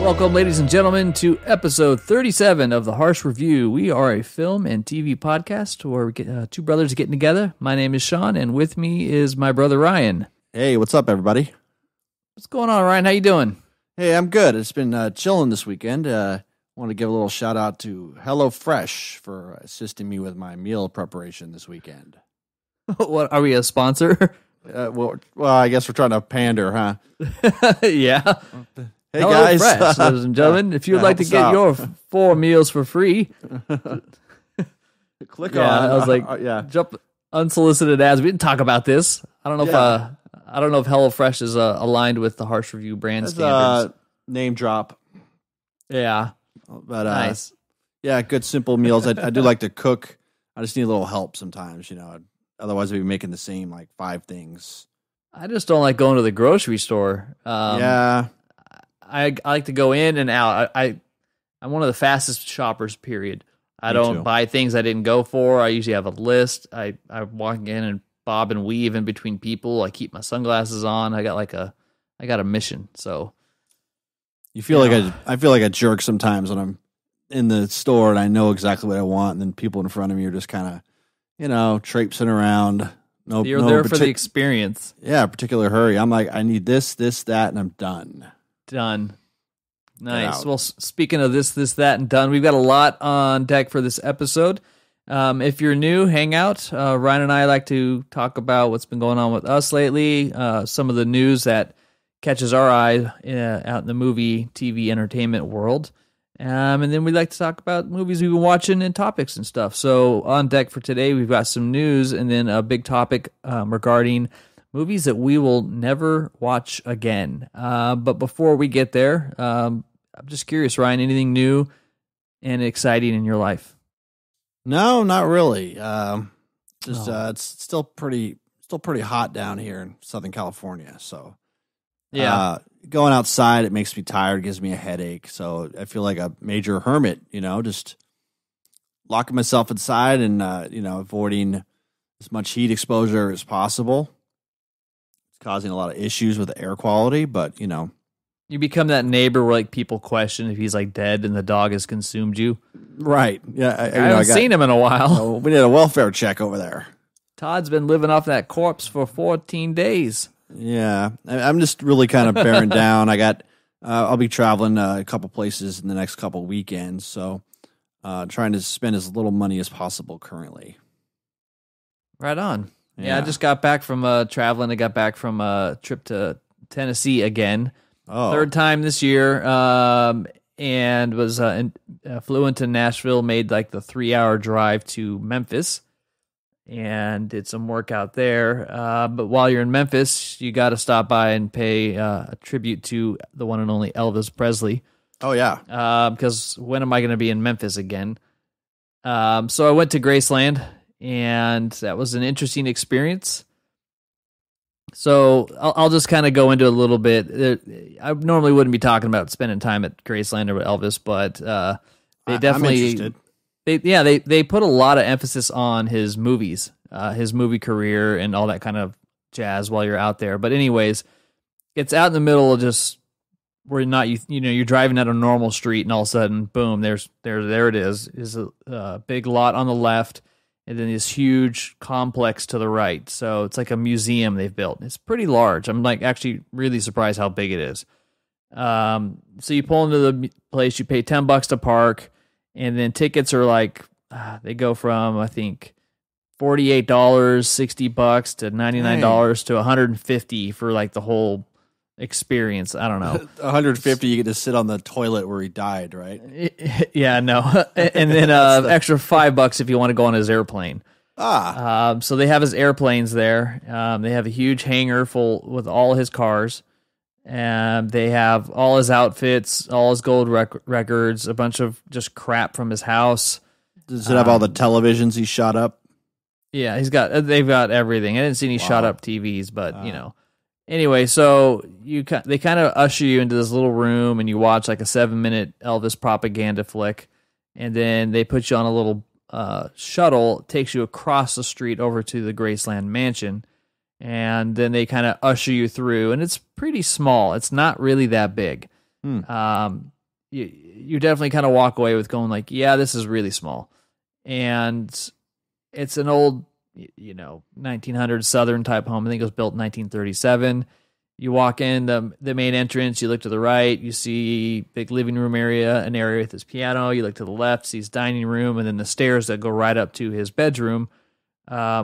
Welcome, ladies and gentlemen, to episode 37 of The Harsh Review. We are a film and TV podcast where we get two brothers getting together. My name is Sean, and with me is my brother Ryan. Hey, what's up, everybody? What's going on, Ryan? How you doing? Hey, I'm good. It's been chilling this weekend. I want to give a little shout out to HelloFresh for assisting me with my meal preparation this weekend. What are we, a sponsor? Well, I guess we're trying to pander, huh? Yeah. Hey, Hello, guys. Fresh, ladies and gentlemen. If you'd like to get your 4 meals for free, Click on. I was like, jump unsolicited ads. We didn't talk about this. I don't know if HelloFresh is aligned with the Harsh Review brand standards. Name drop. Yeah, But nice. Yeah, good simple meals. I do like to cook. I just need a little help sometimes, Otherwise, I'd be making the same 5 things. I just don't like going to the grocery store. Yeah. I like to go in and out. I'm one of the fastest shoppers, period. I don't buy things I didn't go for. I usually have a list. I walk in and bob and weave in between people. I keep my sunglasses on. I got a mission. So I feel like a jerk sometimes when I'm in the store and I know exactly what I want, and then people in front of me are just kind of, traipsing around. You're there for the experience. Yeah, particular hurry. I'm like, I need this, that, and I'm done. Done. Nice. Well, speaking of this, that, and done, we've got a lot on deck for this episode. If you're new, hang out. Ryan and I like to talk about what's been going on with us lately, some of the news that catches our eye out in the movie, TV, entertainment world. And then we like to talk about movies we've been watching and topics and stuff. So on deck for today, we've got some news and then a big topic regarding movies that we will never watch again. But before we get there, I'm just curious, Ryan, anything new and exciting in your life? No, not really. It's still pretty hot down here in Southern California. So yeah, going outside, it makes me tired, gives me a headache. So I feel like a major hermit, just locking myself inside and, avoiding as much heat exposure as possible. It's causing a lot of issues with the air quality, but, You become that neighbor where people question if he's dead and the dog has consumed you. Right. Yeah. I haven't seen him in a while. We need a welfare check over there. Todd's been living off that corpse for 14 days. Yeah. I'm just really kind of bearing down. I'll be traveling a couple places in the next couple weekends. So trying to spend as little money as possible currently. Right on. Yeah, I just got back from traveling. I got back from a trip to Tennessee again. Oh. 3rd time this year, and was flew into Nashville, made the 3-hour drive to Memphis, and did some work out there. But while you're in Memphis, you got to stop by and pay a tribute to the one and only Elvis Presley. Oh, yeah. Because when am I going to be in Memphis again? So I went to Graceland, and that was an interesting experience. So I'll just kind of go into a little bit. I normally wouldn't be talking about spending time at Graceland or with Elvis, but they definitely, I'm interested. they put a lot of emphasis on his movies, his movie career, and all that kind of jazz while you're out there. But anyways, it's out in the middle of just where you're driving down a normal street, and all of a sudden, boom, there it is. Is a big lot on the left. And then this huge complex to the right. So it's like a museum they've built. It's pretty large. I'm actually really surprised how big it is. So you pull into the place, you pay $10 to park, and then tickets are they go from, I think, $48, $60 to $99 to $150 for the whole experience. I don't know. 150, you get to sit on the toilet where he died, right? Yeah, no. And then extra $5 if you want to go on his airplane. So they have his airplanes there. They have a huge hangar full with all his cars. And they have all his outfits, all his gold records, a bunch of just crap from his house. Does it have all the televisions he shot up? Yeah, they've got everything. I didn't see any shot up TVs, but Anyway, so they kind of usher you into this little room, and you watch a 7-minute Elvis propaganda flick, and then they put you on a little shuttle, takes you across the street over to the Graceland Mansion, and then they kind of usher you through, and it's pretty small. It's not really that big. you definitely kind of walk away with going like, yeah, this is really small. And it's an old, 1900s Southern type home. I think it was built in 1937. You walk in the main entrance, you look to the right, you see big living room area, an area with his piano. You look to the left, see his dining room, and then the stairs that go right up to his bedroom,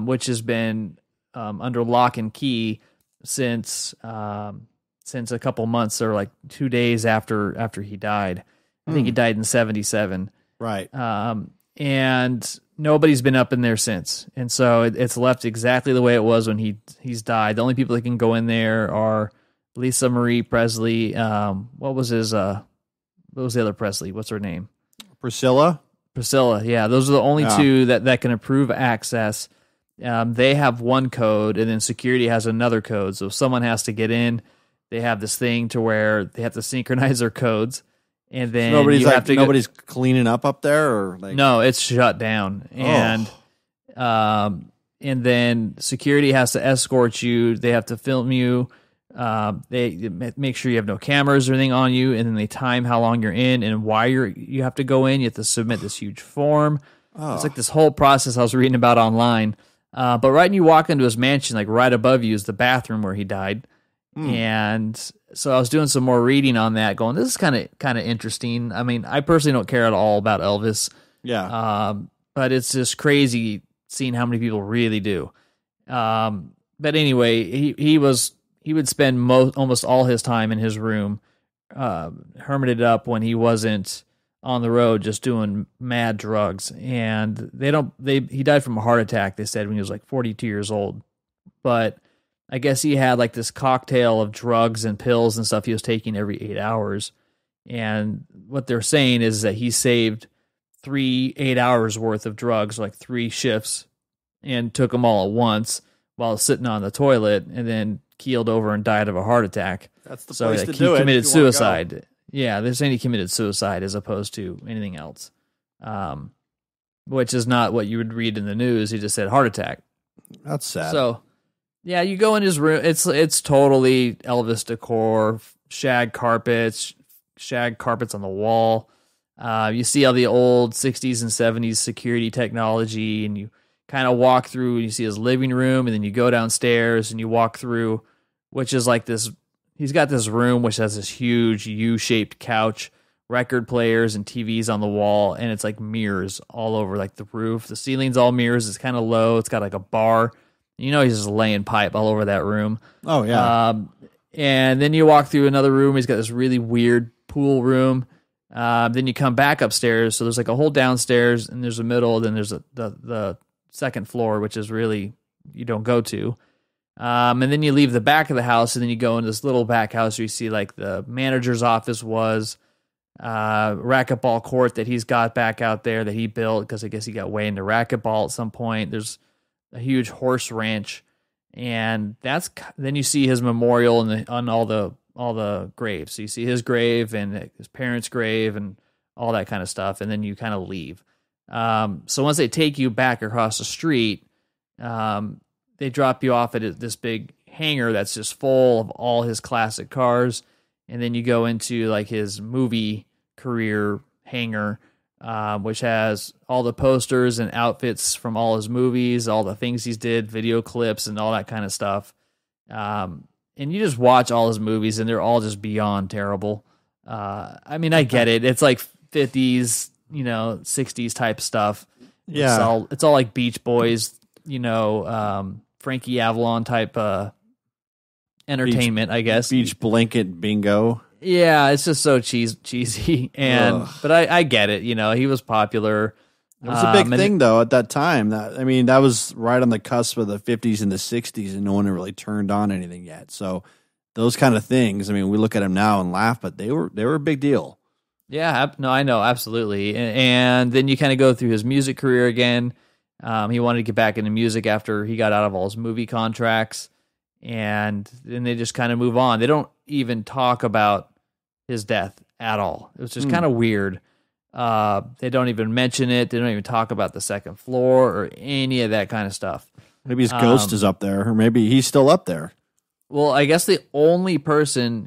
which has been under lock and key since a couple months or like 2 days after he died. I think he died in 1977. Right. And nobody's been up in there since. And so it's left exactly the way it was when he's died. The only people that can go in there are Lisa Marie Presley. What was the other Presley? What's her name? Priscilla. Yeah. Those are the only two that can approve access. They have one code, and then security has another code. So if someone has to get in, they have this thing to where they have to synchronize their codes. And then nobody's cleaning up there, or like no, it's shut down, and then security has to escort you. They have to film you. They make sure you have no cameras or anything on you, and then they time how long you're in and why you have to go in. You have to submit this huge form. It's like this whole process I was reading about online. But right when you walk into his mansion, like right above you is the bathroom where he died. And so I was doing some more reading on that, going, this is kind of interesting. I mean, I personally don't care at all about Elvis. Yeah. But it's just crazy seeing how many people really do. But anyway, he would spend almost all his time in his room, hermited up when he wasn't on the road, just doing mad drugs. And he died from a heart attack, they said, when he was like 42 years old. But I guess he had like this cocktail of drugs and pills and stuff he was taking every 8 hours. And what they're saying is that he saved 3 8 hours worth of drugs, like 3 shifts, and took them all at once while sitting on the toilet, and then keeled over and died of a heart attack. That's the place to do it. He committed suicide. Yeah, they're saying he committed suicide as opposed to anything else, which is not what you would read in the news. He just said heart attack. That's sad. So, yeah, you go in his room. It's totally Elvis decor, shag carpets on the wall. You see all the old 60s and 70s security technology, and you kind of walk through, and you see his living room, and then you go downstairs, and you walk through, which is like this. He's got this room which has this huge U-shaped couch, record players, and TVs on the wall, and it's like mirrors all over like the roof. The ceiling's all mirrors. It's kind of low. It's got like a bar. He's just laying pipe all over that room. Oh, yeah. And then you walk through another room. He's got this really weird pool room. Then you come back upstairs. So there's like a whole downstairs, and there's a middle. Then there's the second floor, which is really you don't go to. And then you leave the back of the house, and then you go into this little back house where you see like the manager's office was, racquetball court that he's got back out there that he built because I guess he got way into racquetball at some point. There's a huge horse ranch, and then you see his memorial on all the graves. So you see his grave and his parents' grave and all that kind of stuff, and then you kind of leave. So once they take you back across the street, they drop you off at this big hangar that's just full of all his classic cars, and then you go into like his movie career hangar, which has all the posters and outfits from all his movies, all the things he's did, video clips, and all that kind of stuff. And you just watch all his movies, and they're all just beyond terrible. I mean, I get it. It's like 50s, 60s type stuff. Yeah. It's all like Beach Boys, Frankie Avalon type entertainment, I guess. Beach blanket bingo. Yeah, it's just so cheesy, but I get it. He was popular. It was a big thing though at that time. That was right on the cusp of the 50s and the 60s, and no one had really turned on anything yet. So those kind of things. We look at them now and laugh, but they were a big deal. Yeah, no, I know, absolutely. And then you kind of go through his music career again. He wanted to get back into music after he got out of all his movie contracts, and then they just kind of move on. They don't even talk about his death at all. It was just kind of weird. They don't even mention it. They don't even talk about the second floor or any of that kind of stuff. Maybe his ghost is up there, or maybe he's still up there. Well, I guess the only person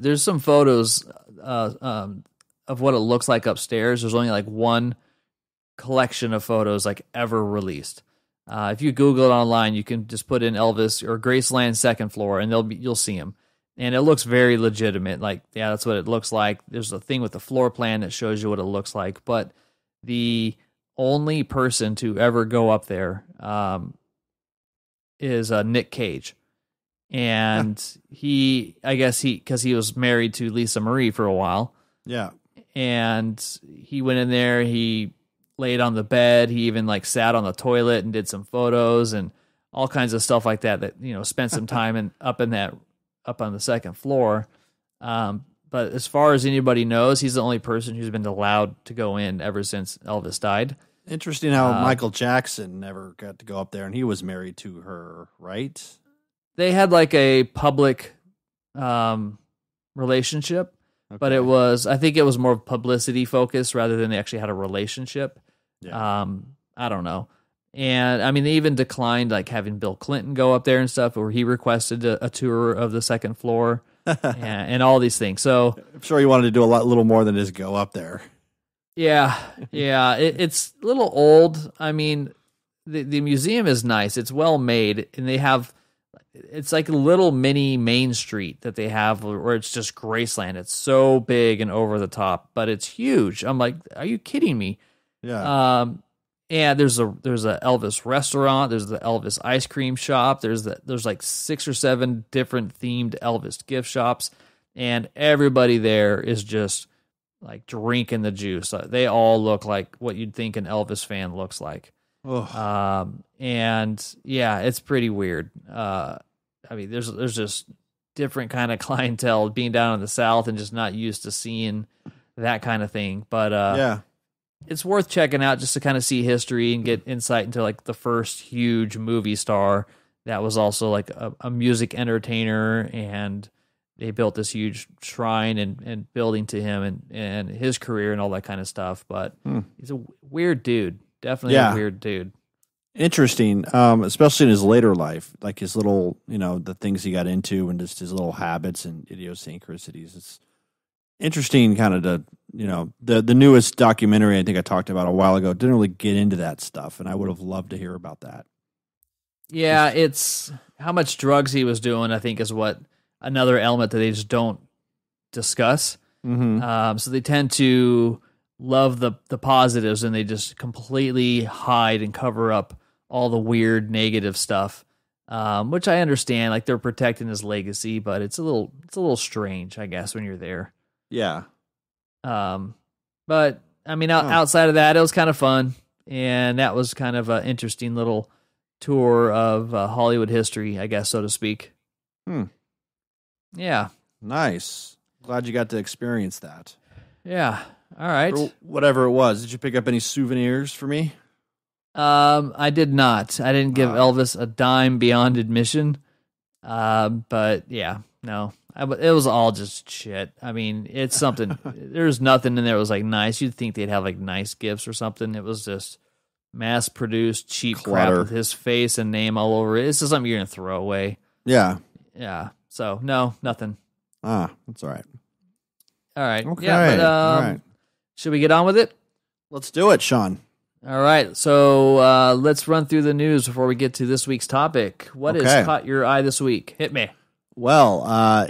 there's some photos of what it looks like upstairs. There's only like one collection of photos like ever released. If you Google it online, you can just put in Elvis or Graceland second floor, and you'll see him. And it looks very legitimate. Like, yeah, that's what it looks like. There's a thing with the floor plan that shows you what it looks like. But the only person to ever go up there is Nick Cage. And because he was married to Lisa Marie for a while. Yeah. And he went in there, he laid on the bed, he even like sat on the toilet and did some photos and all kinds of stuff like that, spent some time up on the second floor. But as far as anybody knows, he's the only person who's been allowed to go in ever since Elvis died. Interesting how Michael Jackson never got to go up there, and he was married to her, right? They had like a public relationship, but I think it was more publicity focused rather than they actually had a relationship. Yeah. I don't know. And I mean, they even declined like having Bill Clinton go up there and stuff, where he requested a tour of the second floor and all these things. So I'm sure he wanted to do a little more than just go up there. Yeah. It's a little old. I mean, the museum is nice. It's well made, and it's like a little mini Main Street that they have where it's just Graceland. It's so big and over the top, but it's huge. I'm like, are you kidding me? Yeah. And there's a Elvis restaurant. There's the Elvis ice cream shop. There's like 6 or 7 different themed Elvis gift shops, and everybody there is just like drinking the juice. They all look like what you'd think an Elvis fan looks like. And yeah, it's pretty weird. I mean, there's just different kind of clientele being down in the South and just not used to seeing that kind of thing. But yeah. It's worth checking out just to kind of see history and get insight into like the first huge movie star that was also like a music entertainer, and they built this huge shrine and building to him and his career and all that kind of stuff. But he's a weird dude, definitely a weird dude. Interesting, especially in his later life, like his little, the things he got into and just his little habits and idiosyncrasies. It's interesting kind of the newest documentary I think I talked about a while ago didn't really get into that stuff, and I would have loved to hear about that. Yeah, it's how much drugs he was doing, I think, is what another element that they just don't discuss. Mm-hmm. So they tend to love the positives, and they just completely hide and cover up all the weird negative stuff, which I understand. Like, they're protecting his legacy, but it's a little strange, I guess, when you're there. Yeah. But I mean, outside of that, it was kind of fun, and that was kind of an interesting little tour of Hollywood history, I guess, so to speak. Yeah. Nice. Glad you got to experience that. Yeah. All right. Or whatever it was. Did you pick up any souvenirs for me? I did not. I didn't give Elvis a dime beyond admission. But yeah, no. It was all just shit. I mean, it's something. There's nothing in there that was like nice. You'd think they'd have like nice gifts or something. It was just mass-produced cheap crap with his face and name all over it. It's just something you're gonna throw away. Yeah. Yeah. So no, nothing. That's all right. All right. Okay. Yeah. But, all right. Should we get on with it? Let's do it, Sean. All right. So let's run through the news before we get to this week's topic. What has caught your eye this week? Hit me. Well,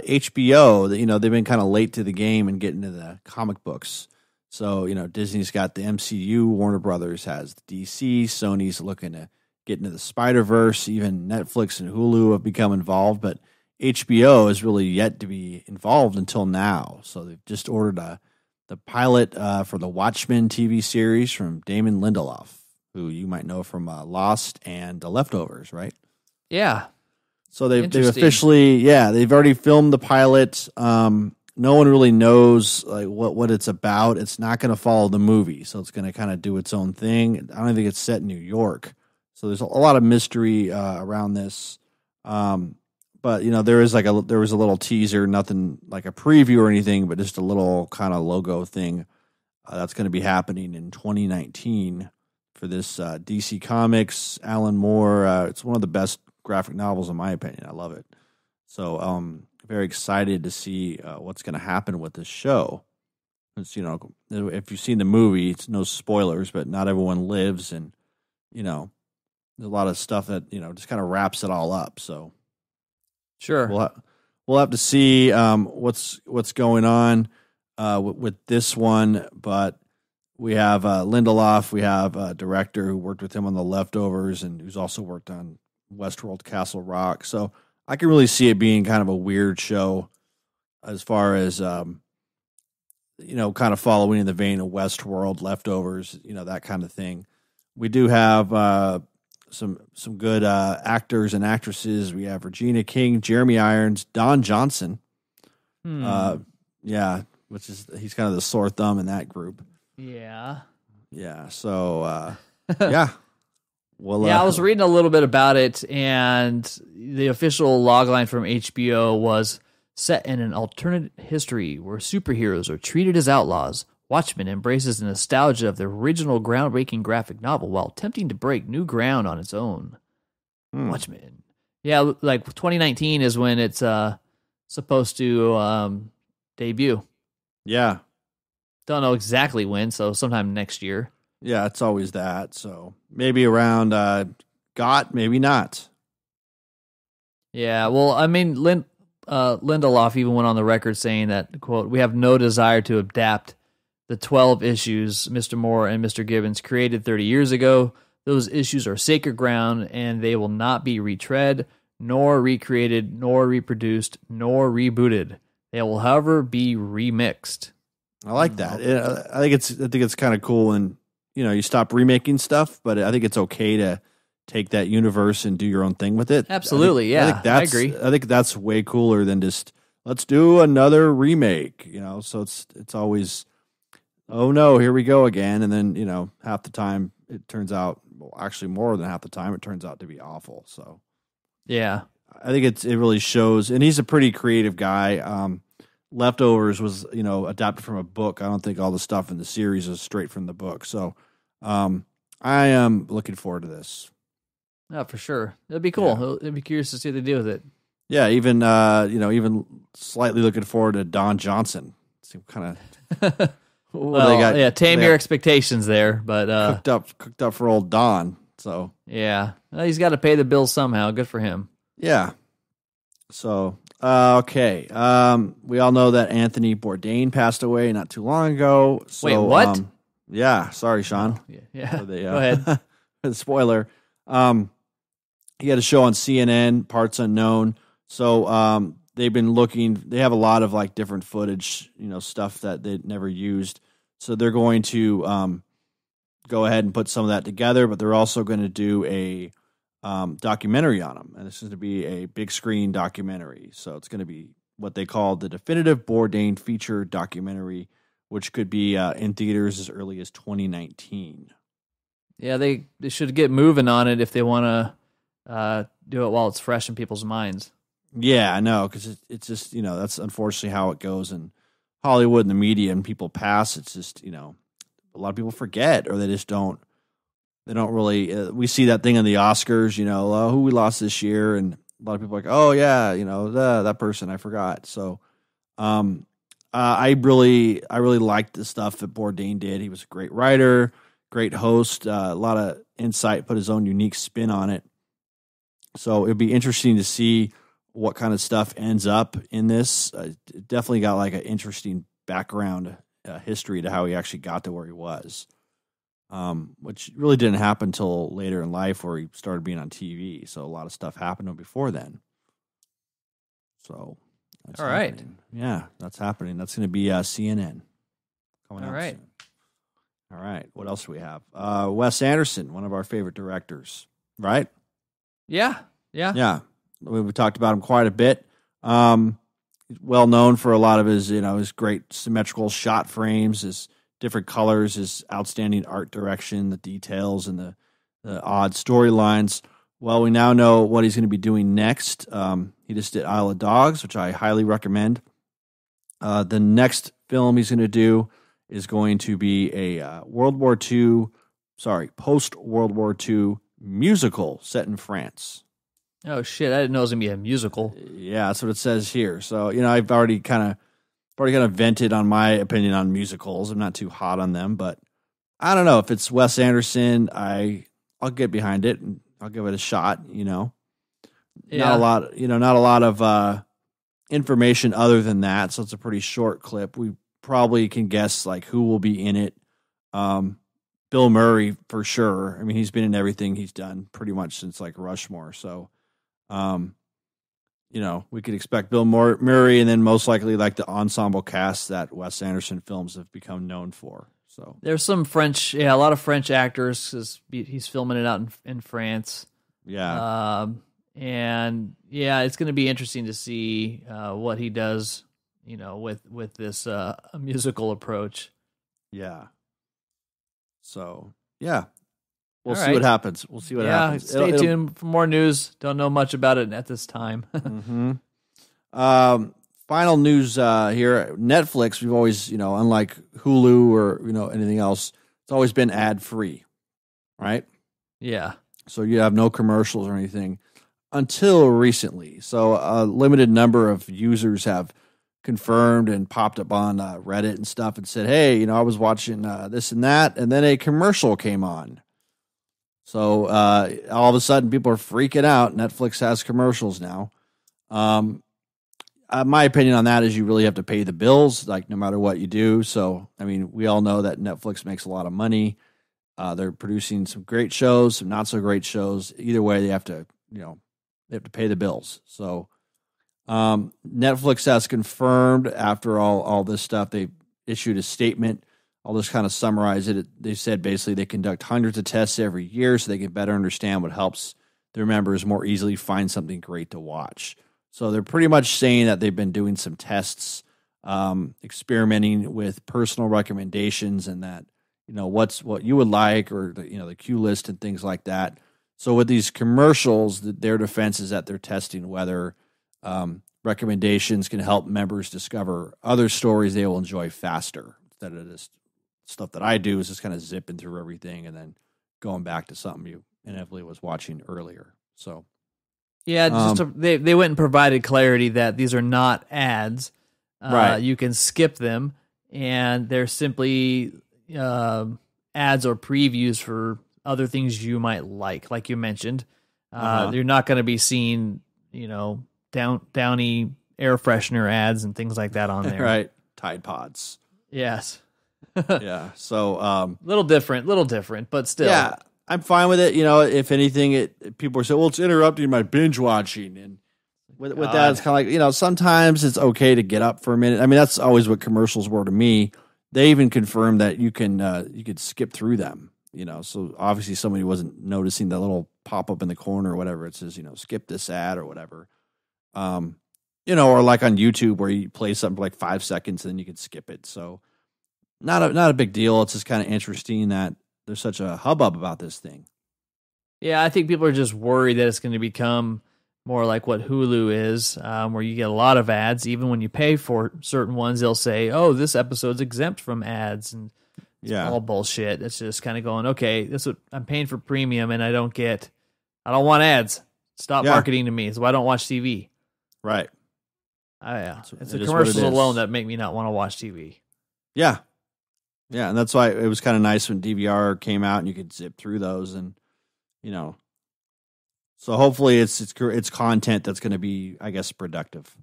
HBO, they've been kind of late to the game and getting to the comic books. So, Disney's got the MCU, Warner Brothers has the DC, Sony's looking to get into the Spider-Verse, even Netflix and Hulu have become involved, but HBO is really yet to be involved until now. So they've just ordered the pilot for the Watchmen TV series from Damon Lindelof, who you might know from Lost and The Leftovers, right? Yeah. So they've officially, they've already filmed the pilot. No one really knows like what it's about. It's not going to follow the movie, so it's going to kind of do its own thing. I don't think it's set in New York, so there's a lot of mystery around this. But there was a little teaser, nothing like a preview or anything, but just a little kind of logo thing that's going to be happening in 2019 for this DC Comics. Alan Moore. It's one of the best graphic novels in my opinion. I love it. So very excited to see what's going to happen with this show. It's, if you've seen the movie, it's no spoilers, but not everyone lives, and there's a lot of stuff that just kind of wraps it all up. So Sure. we'll have to see what's going on with this one, but we have Lindelof. We have a director who worked with him on The Leftovers and who's also worked on Westworld, Castle Rock. So I can really see it being kind of a weird show as far as kind of following in the vein of Westworld, Leftovers, that kind of thing. We do have some good actors and actresses. We have Regina King, Jeremy Irons, Don Johnson. Which is he's kind of the sore thumb in that group. Yeah. Yeah. So yeah. Well, I was reading a little bit about it, and the official logline from HBO was set in an alternate history where superheroes are treated as outlaws. Watchmen embraces the nostalgia of the original groundbreaking graphic novel while attempting to break new ground on its own. Watchmen. Yeah, like 2019 is when it's supposed to debut. Yeah. Don't know exactly when, so sometime next year. Yeah, it's always that. So maybe around GOT, maybe not. Yeah, well, I mean, Lindelof even went on the record saying that, quote, "We have no desire to adapt the 12 issues Mr. Moore and Mr. Gibbons created 30 years ago. Those issues are sacred ground, and they will not be retread, nor recreated, nor reproduced, nor rebooted. They will, however, be remixed." I like that. I think it's kind of cool, and you stop remaking stuff, but I think it's okay to take that universe and do your own thing with it. Absolutely, I agree. I think that's way cooler than just let's do another remake. So it's always, oh no, here we go again, and then half the time it turns out, well, actually more than half the time it turns out to be awful. So yeah, I think it really shows, and he's a pretty creative guy. Leftovers was adapted from a book. I don't think all the stuff in the series is straight from the book. So I am looking forward to this. Yeah, for sure. It'd be cool. Yeah. It'd be curious to see what they do with it. Yeah, even even slightly looking forward to Don Johnson. See kind of tame your expectations there, but cooked up for old Don. So yeah, he's got to pay the bills somehow. Good for him. Yeah. So okay, we all know that Anthony Bourdain passed away not too long ago. So, wait, what? Yeah, sorry, Sean. Yeah. Go ahead. Spoiler. He had a show on CNN, Parts Unknown. So they've been looking. They have a lot of like different footage, stuff that they never used. So they're going to go ahead and put some of that together. But they're also going to do a documentary on him, and this is going to be a big screen documentary. So it's going to be what they call the definitive Bourdain feature documentary, which could be in theaters as early as 2019. Yeah, they should get moving on it if they want to do it while it's fresh in people's minds. Yeah, I know, because it's just, that's unfortunately how it goes in Hollywood and the media, and people pass. It's just, a lot of people forget, or they just don't. They don't really. We see that thing in the Oscars, who we lost this year, and a lot of people are like, oh yeah, that person I forgot. So, I really liked the stuff that Bourdain did. He was a great writer, great host, a lot of insight, put his own unique spin on it. So it'd be interesting to see what kind of stuff ends up in this. It definitely got like an interesting background history to how he actually got to where he was. Which really didn't happen until later in life where he started being on TV. So a lot of stuff happened before then. So that's all right. Happening. Yeah, that's happening. That's going to be CNN. Coming all out right. soon. All right. What else do we have? Wes Anderson, one of our favorite directors, right? Yeah. We talked about him quite a bit. He's well known for a lot of his, his great symmetrical shot frames, his different colors, his outstanding art direction, the details, and the odd storylines. Well, we now know what he's going to be doing next. He just did Isle of Dogs, which I highly recommend. The next film he's going to do is going to be a post-World War II musical set in France. Oh, shit. I didn't know it was going to be a musical. Yeah, that's what it says here. So, I've already kind of already kind of vented on my opinion on musicals. I'm not too hot on them, but I don't know if it's Wes Anderson. I'll get behind it and I'll give it a shot. Not a lot. Not a lot of information other than that. So it's a pretty short clip. We probably can guess like who will be in it. Bill Murray for sure. I mean, he's been in everything he's done pretty much since like Rushmore. So, we could expect Bill Murray, and then most likely like the ensemble cast that Wes Anderson films have become known for. So there's some French, a lot of French actors because he's filming it out in France. Yeah. And it's going to be interesting to see what he does, with this musical approach. Yeah. So, yeah. We'll All see right. what happens. We'll see what happens. Stay tuned for more news. Don't know much about it at this time. Final news here. Netflix, we've always, unlike Hulu or, anything else, it's always been ad-free, right? Yeah. So you have no commercials or anything until recently. So a limited number of users have confirmed and popped up on Reddit and stuff and said, hey, I was watching this and that, and then a commercial came on. So all of a sudden people are freaking out. Netflix has commercials now. My opinion on that is you really have to pay the bills, like no matter what you do. So, I mean, we all know that Netflix makes a lot of money. They're producing some great shows, some not so great shows. Either way, they have to pay the bills. So, Netflix has confirmed after all this stuff, they issued a statement. I'll just kind of summarize it. They said basically they conduct hundreds of tests every year so they can better understand what helps their members more easily find something great to watch. So they're pretty much saying that they've been doing some tests, experimenting with personal recommendations and that, what you would like or the queue list and things like that. So with these commercials, their defense is that they're testing whether recommendations can help members discover other stories they will enjoy faster instead of this stuff that I do is just kind of zipping through everything and then going back to something you inevitably was watching earlier. So, yeah, they went and provided clarity that these are not ads. Right. You can skip them, and they're simply ads or previews for other things you might like you mentioned. You're not going to be seeing, Downy air freshener ads and things like that on there. Right. Tide Pods. Yes. Yeah. So, little different, but still. Yeah, I'm fine with it. If anything, people are saying, well, it's interrupting my binge watching. And with that, it's kind of like, sometimes it's okay to get up for a minute. I mean, that's always what commercials were to me. They even confirmed that you could skip through them, so obviously somebody wasn't noticing the little pop up in the corner or whatever. It says, skip this ad or whatever. Or like on YouTube where you play something for like 5 seconds and then you can skip it. So not a big deal. It's just kind of interesting that there's such a hubbub about this thing. Yeah, I think people are just worried that it's going to become more like what Hulu is, where you get a lot of ads. Even when you pay for certain ones, they'll say, oh, this episode's exempt from ads. And it's all bullshit. It's just kind of going, okay, this is what I'm paying for premium and I don't want ads. Stop marketing to me. So I don't watch TV. Right. Yeah. It's the commercials alone that make me not want to watch TV. Yeah. Yeah, and that's why it was kind of nice when DVR came out and you could zip through those, and so hopefully it's content that's going to be, I guess, productive.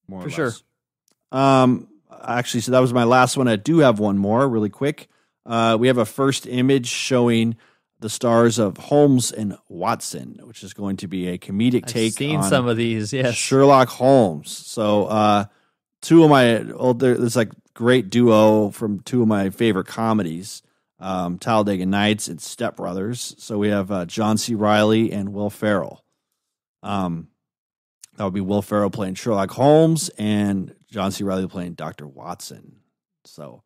More or For less. sure. Actually, so that was my last one. I do have one more, really quick. We have a first image showing the stars of Holmes and Watson, which is going to be a comedic take. I've seen on some of these, yes. Sherlock Holmes. So two of my there's like great duo from two of my favorite comedies, Talladega Nights and Step Brothers. So we have John C. Reilly and Will Ferrell. That would be Will Ferrell playing Sherlock Holmes and John C. Reilly playing Dr. Watson. So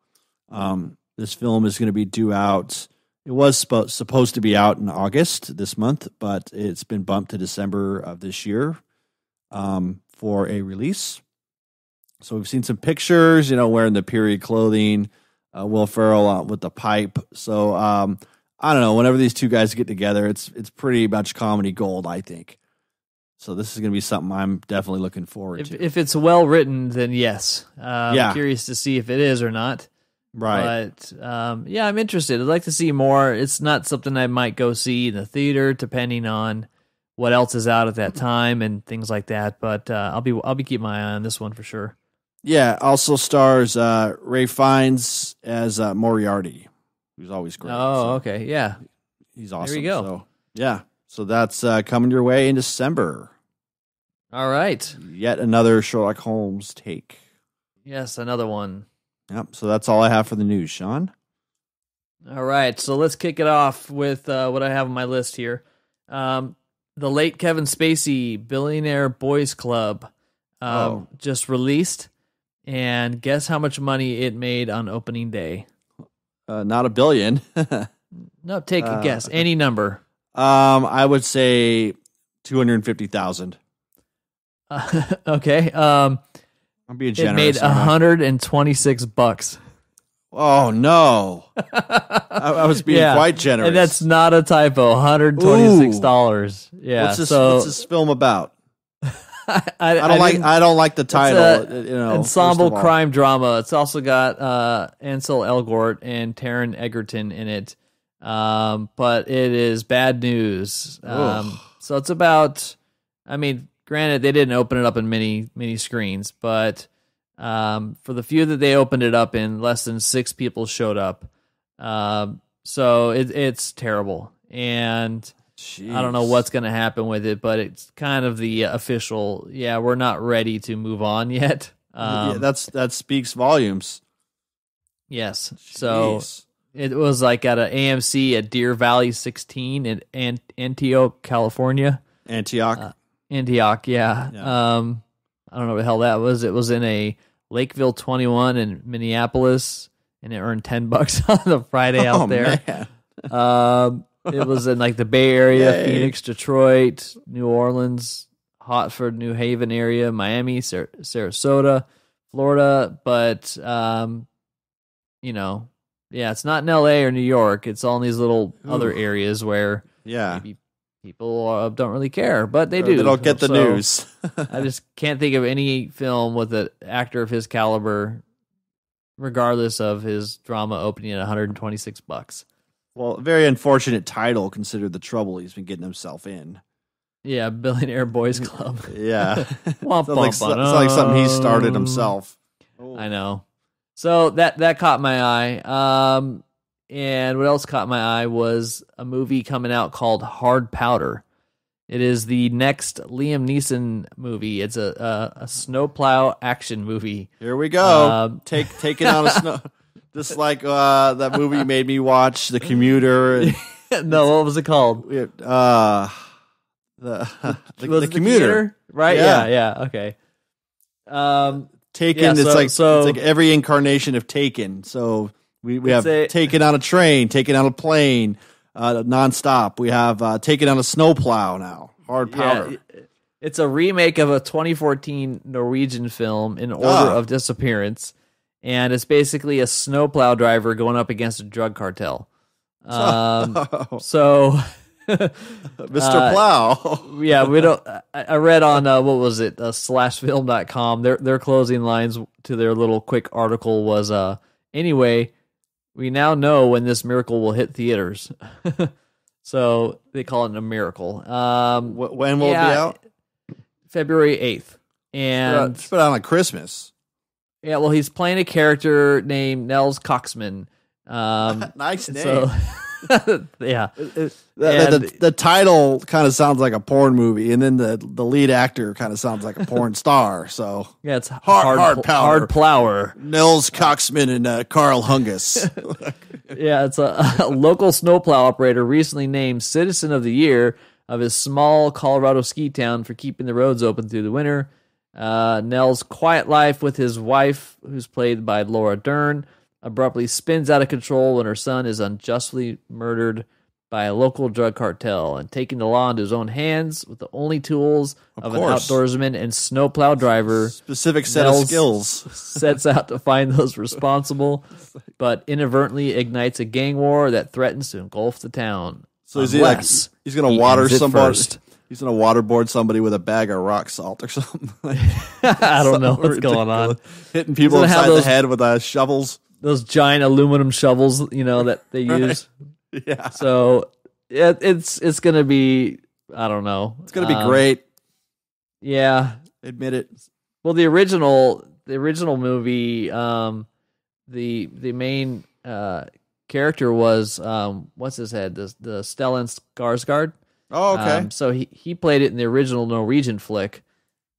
this film is going to be due out. It was supposed to be out in August this month, but it's been bumped to December of this year for a release. So we've seen some pictures, wearing the period clothing, Will Ferrell with the pipe. So I don't know. Whenever these two guys get together, it's pretty much comedy gold, I think. So this is going to be something I'm definitely looking forward to. If it's well written, then yes. I'm curious to see if it is or not. Right. But yeah, I'm interested. I'd like to see more. It's not something I might go see in the theater, depending on what else is out at that time and things like that. But I'll be keeping my eye on this one for sure. Yeah. Also stars Ray Fiennes as Moriarty, who's always great. Oh, okay. Yeah. He's awesome. There you go. So, yeah. So that's coming your way in December. All right. Yet another Sherlock Holmes take. Yes, another one. Yep. So that's all I have for the news, Sean. All right. So let's kick it off with what I have on my list here. The late Kevin Spacey Billionaire Boys Club just released. And guess how much money it made on opening day? Not $1 billion. No, take a guess. Any number. I would say 250,000. Okay. I'm being generous. It made $126. Oh no! I was being quite generous, and that's not a typo. $126. Yeah. What's this film about? I don't like the title. Ensemble crime drama. It's also got Ansel Elgort and Taron Egerton in it. But it is bad news. So it's about, I mean, granted, they didn't open it up in many screens, but for the few that they opened it up in, less than 6 people showed up. So it's terrible. And Jeez. I don't know what's going to happen with it, but it's kind of the official, we're not ready to move on yet. That speaks volumes. Yes. Jeez. So it was like at an AMC at Deer Valley 16 in Antioch, California. Antioch, yeah. I don't know what the hell that was. It was in a Lakeville 21 in Minneapolis, and it earned $10 on the Friday out there. Man. It was in like the Bay Area, Yay. Phoenix, Detroit, New Orleans, Hartford, New Haven area, Miami, Sarasota, Florida. But, it's not in LA or New York. It's all in these little other areas where maybe people don't really care, but they do. They don't get the news. I just can't think of any film with an actor of his caliber, regardless of his drama opening at $126. Well, a very unfortunate title considering the trouble he's been getting himself in. Yeah, Billionaire Boys Club. Yeah. Womp, Sounds like something he started himself. I know. So that caught my eye. And what else caught my eye was a movie coming out called Hard Powder. It is the next Liam Neeson movie. It's a snowplow action movie. Here we go. Taking on a snow. Just like that movie you made me watch, The Commuter. No, what was it called? The Commuter. Right? Yeah. Okay. Taken. It's like every incarnation of Taken. So we have Taken on a train, Taken on a plane, nonstop. We have Taken on a snowplow now. Hard Powder. Yeah, it's a remake of a 2014 Norwegian film, In Order of Disappearance. And it's basically a snowplow driver going up against a drug cartel. So, Mr. Plow. Yeah, we don't. I read on what was it? Slashfilm.com. Their closing lines to their little quick article was, anyway, we now know when this miracle will hit theaters. So they call it a miracle. When will it be out? February 8th. And it's put on like Christmas. Yeah, well, he's playing a character named Nels Coxman. Nice name. So, yeah. The title kind of sounds like a porn movie, and then the lead actor kind of sounds like a porn star. So yeah, it's Hard Plower. Nels Coxman and Carl Hungus. Yeah, it's a local snowplow operator recently named Citizen of the Year of his small Colorado ski town for keeping the roads open through the winter. Nell's quiet life with his wife, who's played by Laura Dern, abruptly spins out of control when her son is unjustly murdered by a local drug cartel, and taking the law into his own hands with the only tools of an outdoorsman and snowplow driver. Specific set of skills. Sets out to find those responsible, but inadvertently ignites a gang war that threatens to engulf the town. So he's going to water somebody. He's gonna waterboard somebody with a bag of rock salt or something. I don't know what's going on. Hitting people He's gonna have upside the those- head with shovels. Those giant aluminum shovels, that they use. Yeah, So it's gonna be, I don't know. it's gonna be great. Yeah. Admit it. Well, the original movie, the main character was what's his head, the Stellan Skarsgård. Oh, okay. So he played it in the original Norwegian flick.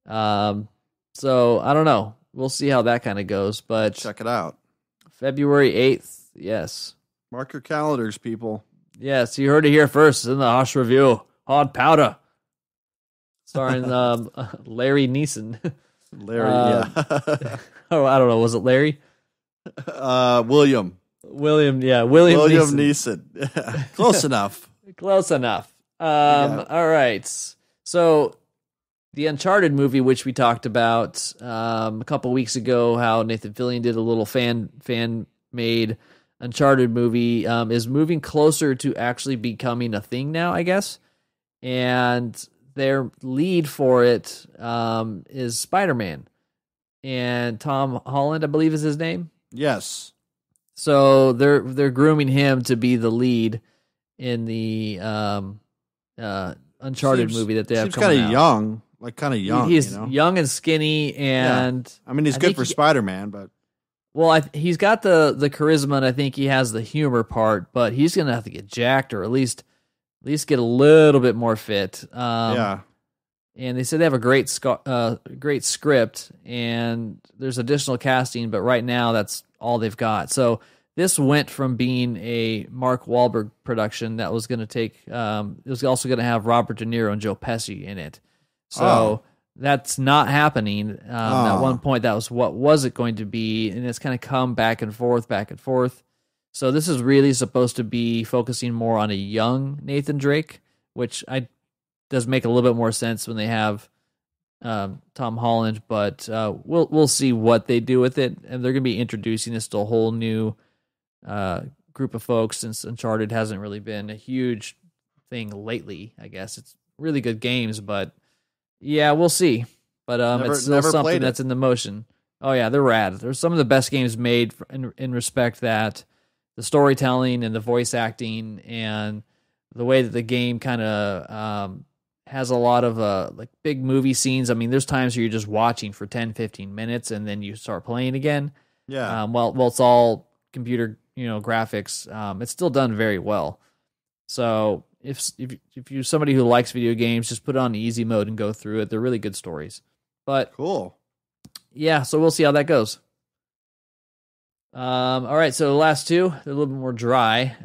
So I don't know. We'll see how that kind of goes. But Check it out. February 8th, yes. Mark your calendars, people. Yes, you heard it here first in the Hosh Review. Hard Powder. Starring Larry Neeson. Larry, yeah. Oh, I don't know. Was it Larry? William William Neeson. Neeson. Close enough. Close enough. All right. So the Uncharted movie, which we talked about a couple weeks ago, how Nathan Fillion did a little fan made Uncharted movie, is moving closer to actually becoming a thing now, I guess. And their lead for it is Spider-Man, and Tom Holland, I believe, is his name. Yes. So they're grooming him to be the lead in the Uncharted movie that they have Seems coming kind out. of young. Like kind of young. He's you know? young and skinny, and I mean, he's I good think for Spider-Man, but he's got the charisma, and I think he has the humor part. But he's gonna have to get jacked, or at least get a little bit more fit. yeah. And they said they have a great script, and there's additional casting, but right now that's all they've got. So this went from being a Mark Wahlberg production that was going to take. It was also going to have Robert De Niro and Joe Pesci in it. So that's not happening. At one point, that was what was it going to be, and it's kind of come back and forth, back and forth. So this is really supposed to be focusing more on a young Nathan Drake, which does make a little bit more sense when they have Tom Holland, but we'll see what they do with it, and they're going to be introducing this to a whole new group of folks since Uncharted hasn't really been a huge thing lately. I guess it's really good games, but yeah, we'll see. But it's still something that's in the motion. Oh yeah, they're rad. They're some of the best games made in respect that the storytelling and the voice acting and the way that the game kind of has a lot of like big movie scenes. I mean, there's times where you're just watching for 10, 15 minutes and then you start playing again. Yeah. Well, it's all computer, graphics. It's still done very well. So if you're somebody who likes video games, just put it on easy mode and go through it. They're really good stories. But cool. Yeah, so we'll see how that goes. All right, so the last two, they're a little bit more dry.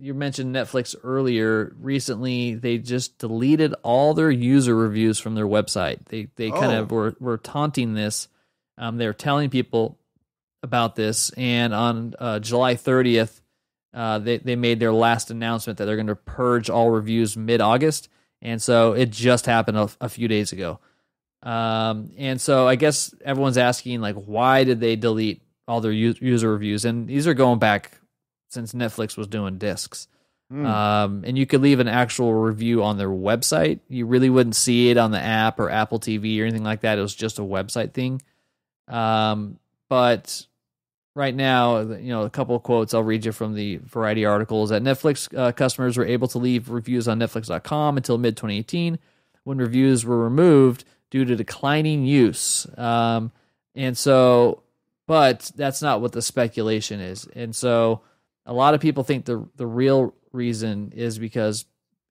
You mentioned Netflix earlier. Recently, they just deleted all their user reviews from their website. They kind of were taunting this. They're telling people about this, and on July 30th, they made their last announcement that they're going to purge all reviews mid-August, and so it just happened a few days ago. And so I guess everyone's asking, like, why did they delete all their user reviews? And these are going back since Netflix was doing discs. And you could leave an actual review on their website. You really wouldn't see it on the app or Apple TV or anything like that. It was just a website thing. But right now, a couple of quotes I'll read you from the Variety articles that Netflix customers were able to leave reviews on Netflix.com until mid-2018 when reviews were removed due to declining use. And so, but that's not what the speculation is. And so a lot of people think the real reason is because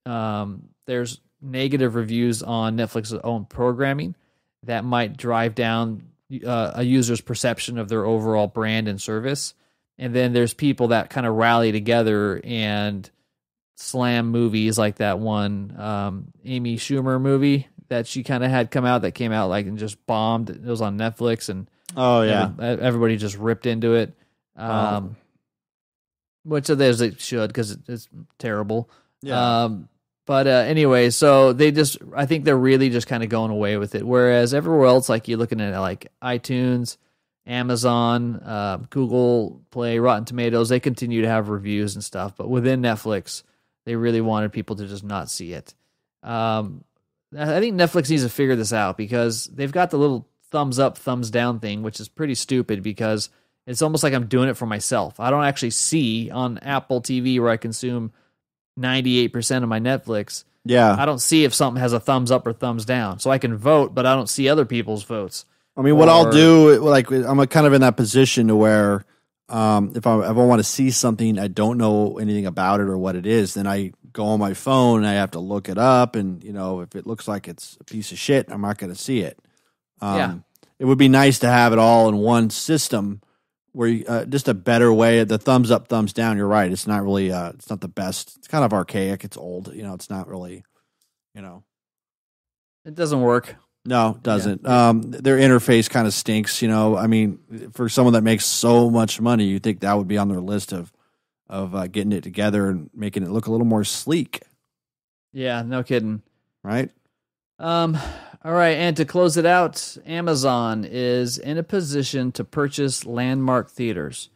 there's negative reviews on Netflix's own programming that might drive down a user's perception of their overall brand and service. And then there's people that kind of rally together and slam movies like that one Amy Schumer movie that she kind of had come out that came out like and just bombed. It was on Netflix and everybody just ripped into it. Which others they should because it's terrible. Yeah. But anyway, so I think they're really just kind of going away with it. Whereas everywhere else, like you're looking at like iTunes, Amazon, Google Play, Rotten Tomatoes, they continue to have reviews and stuff. But within Netflix, they really wanted people to just not see it. I think Netflix needs to figure this out because they've got the little thumbs up, thumbs down thing, which is pretty stupid because it's almost like I'm doing it for myself. I don't actually see on Apple TV where I consume 98% of my Netflix. Yeah. I don't see if something has a thumbs up or thumbs down. So I can vote, but I don't see other people's votes. I mean, what I'll do, like, I'm kind of in that position to where if I want to see something, I don't know anything about it or what it is, then I go on my phone and I have to look it up. And, if it looks like it's a piece of shit, I'm not going to see it. It would be nice to have it all in one system where you, just a better way. The thumbs up, thumbs down. You're right. It's not really, it's not the best. It's kind of archaic. It's old. It's not really, It doesn't work. No, it doesn't. Their interface kind of stinks. I mean, for someone that makes so much money, you think that would be on their list of getting it together and making it look a little more sleek. Yeah, no kidding. Right? All right, and to close it out, Amazon is in a position to purchase Landmark Theaters.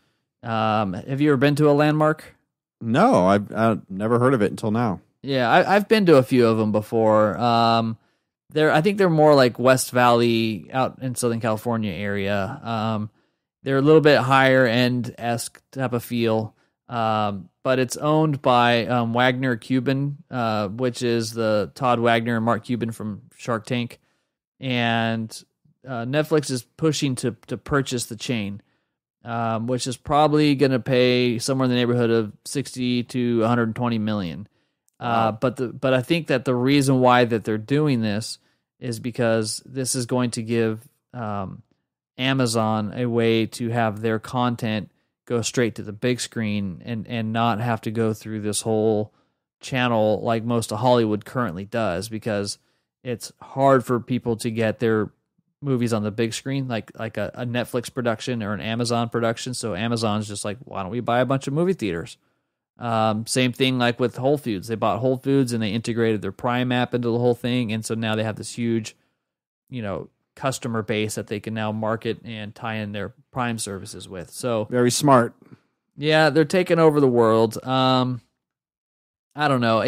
Have you ever been to a Landmark? No, I've never heard of it until now. Yeah, I've been to a few of them before. I think they're more like West Valley out in Southern California area. They're a little bit higher end-esque type of feel. But it's owned by Wagner Cuban, which is the Todd Wagner and Mark Cuban from Shark Tank. And Netflix is pushing to purchase the chain, which is probably going to pay somewhere in the neighborhood of 60 to 120 million. Wow. But I think that the reason why that they're doing this is because this is going to give Amazon a way to have their content go straight to the big screen and not have to go through this whole channel like most of Hollywood currently does, because it's hard for people to get their movies on the big screen, like a Netflix production or an Amazon production. So Amazon's just like, why don't we buy a bunch of movie theaters? Same thing like with Whole Foods. They bought Whole Foods and they integrated their Prime app into the whole thing. And so now they have this huge, customer base that they can now market and tie in their Prime services with. So very smart. Yeah, they're taking over the world. I don't know.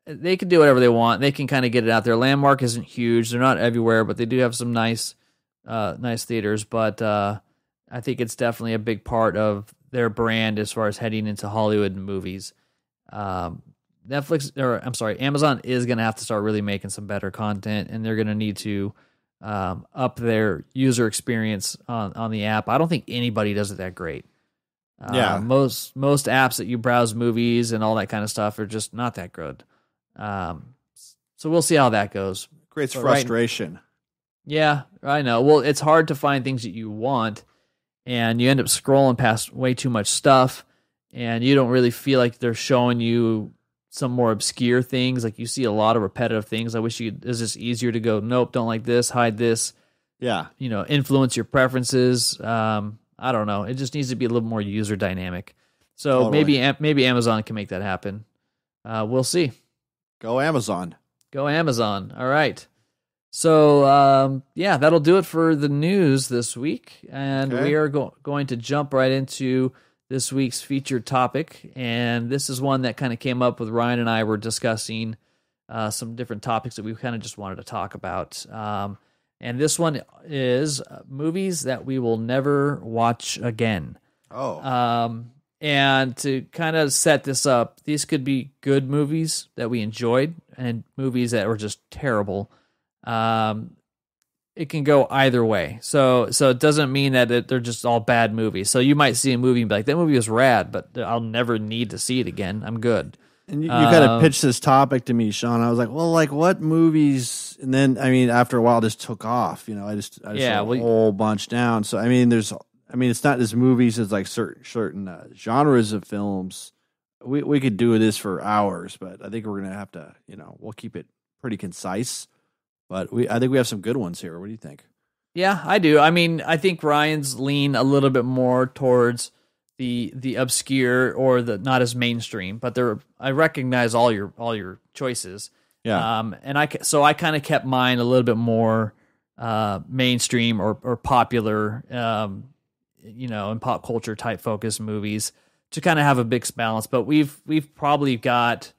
They can do whatever they want. They can kind of get it out there. Landmark isn't huge. They're not everywhere, but they do have some nice theaters. But I think it's definitely a big part of their brand as far as heading into Hollywood and movies. Amazon is going to have to start really making some better content, and they're going to need to up their user experience on the app. I don't think anybody does it that great. Most apps that you browse movies and all that kind of stuff are just not that good. So we'll see how that goes. Creates frustration. Yeah, I know. Well, it's hard to find things that you want, and you end up scrolling past way too much stuff, and you don't really feel like they're showing you some more obscure things. Like you see a lot of repetitive things. I wish it was just easier to go, nope, don't like this, hide this. Yeah. Influence your preferences. I don't know. It just needs to be a little more user dynamic. So Totally. maybe Amazon can make that happen. We'll see. Go Amazon. Go Amazon. All right. So, that'll do it for the news this week. And we are going to jump right into this week's featured topic. And this is one that kind of came up with Ryan and I were discussing some different topics that we kind of just wanted to talk about. And this one is movies that we will never watch again. And to kind of set this up, these could be good movies that we enjoyed and movies that were just terrible. It can go either way. So it doesn't mean that they're just all bad movies. So you might see a movie and be like, that movie was rad, but I'll never need to see it again. I'm good. And you kind of pitched this topic to me, Sean. I was like, well, like what movies? And then, after a while, it just took off. I just wrote a whole bunch down. So, it's not just movies. It's like certain genres of films. We could do this for hours, but I think we're going to have to, we'll keep it pretty concise. But I think we have some good ones here. What do you think? Yeah, I do. I think Ryan's lean a little bit more towards the obscure or the not as mainstream, but I recognize all your choices. Yeah. And I kind of kept mine a little bit more mainstream or popular, and pop culture type focused movies to kind of have a big balance. But we've probably got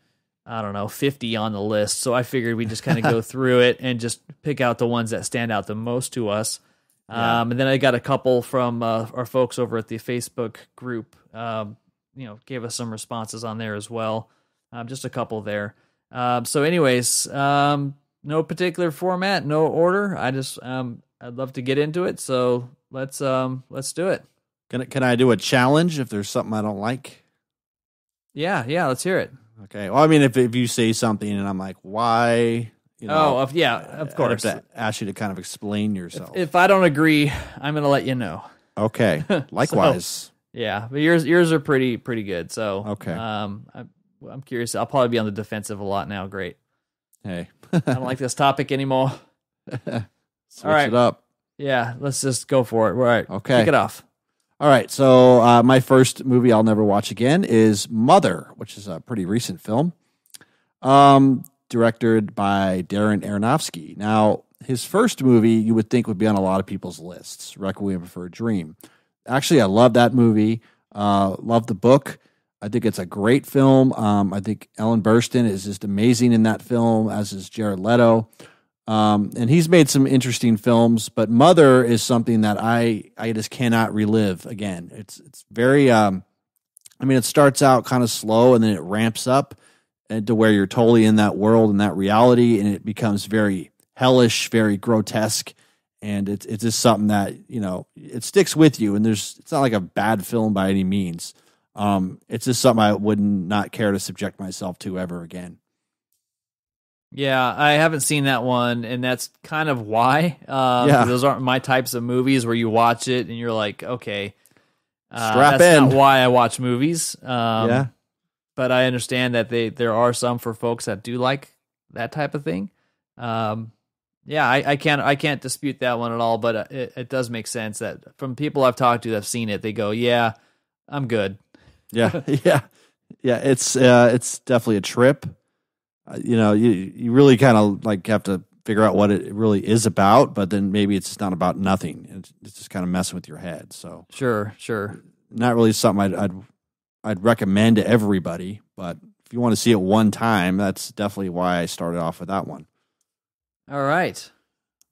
I don't know, 50 on the list. So I figured we just kind of go through it and just pick out the ones that stand out the most to us. Yeah. And then I got a couple from our folks over at the Facebook group, gave us some responses on there as well. Just a couple there. So anyways, no particular format, no order. I'd love to get into it. So let's do it. Can I do a challenge if there's something I don't like? Yeah, let's hear it. Okay. Well, I mean, if you say something and I'm like, why? Of course. I have to ask you to kind of explain yourself. If I don't agree, I'm going to let you know. Okay. Likewise. Yeah, but yours are pretty good. So okay. I'm curious. I'll probably be on the defensive a lot now. Great. Hey, I don't like this topic anymore. Switch it up. Yeah, let's just go for it. All right. Okay. Kick it off. All right, so my first movie I'll never watch again is Mother, which is a pretty recent film, directed by Darren Aronofsky. Now, his first movie you would think would be on a lot of people's lists, Requiem for a Dream. Actually, I love that movie, love the book. I think it's a great film. I think Ellen Burstyn is just amazing in that film, as is Jared Leto. And he's made some interesting films, but Mother is something that I just cannot relive again. It's very, it starts out kind of slow and then it ramps up to where you're totally in that world and that reality, and it becomes very hellish, very grotesque. And it's just something that, it sticks with you, and it's not like a bad film by any means. It's just something I would not care to subject myself to ever again. Yeah, I haven't seen that one, and that's kind of why. Those aren't my types of movies where you watch it and you're like, okay, strap that's in. Not why I watch movies. Yeah, but I understand that there are some for folks that do like that type of thing. I can't dispute that one at all. But it does make sense that from people I've talked to that have seen it, they go, yeah, I'm good. Yeah. It's definitely a trip. You really kind of like have to figure out what it really is about, but then maybe it's not about nothing. It's just kind of messing with your head. So sure, not really something I'd recommend to everybody. But if you want to see it one time, that's definitely why I started off with that one. All right,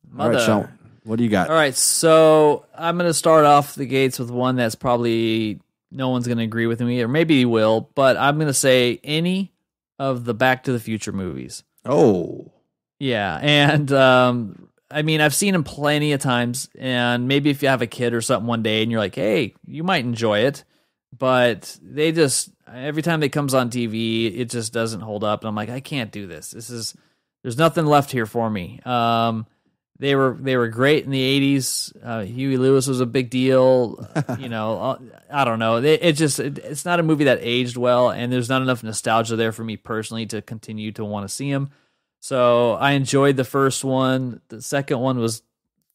Mother. All right, Sean, what do you got? All right, so I'm going to start off the gates with one that's probably no one's going to agree with me, or maybe he will, but I'm going to say any of the Back to the Future movies. Oh. Yeah, and I've seen them plenty of times, and maybe if you have a kid or something one day and you're like, hey, you might enjoy it, but they just, every time it comes on TV, it just doesn't hold up, and I'm like, I can't do this. There's nothing left here for me. They were great in the 80s. Huey Lewis was a big deal. I don't know. It's not a movie that aged well, and there's not enough nostalgia there for me personally to continue to want to see him. So I enjoyed the first one. The second one was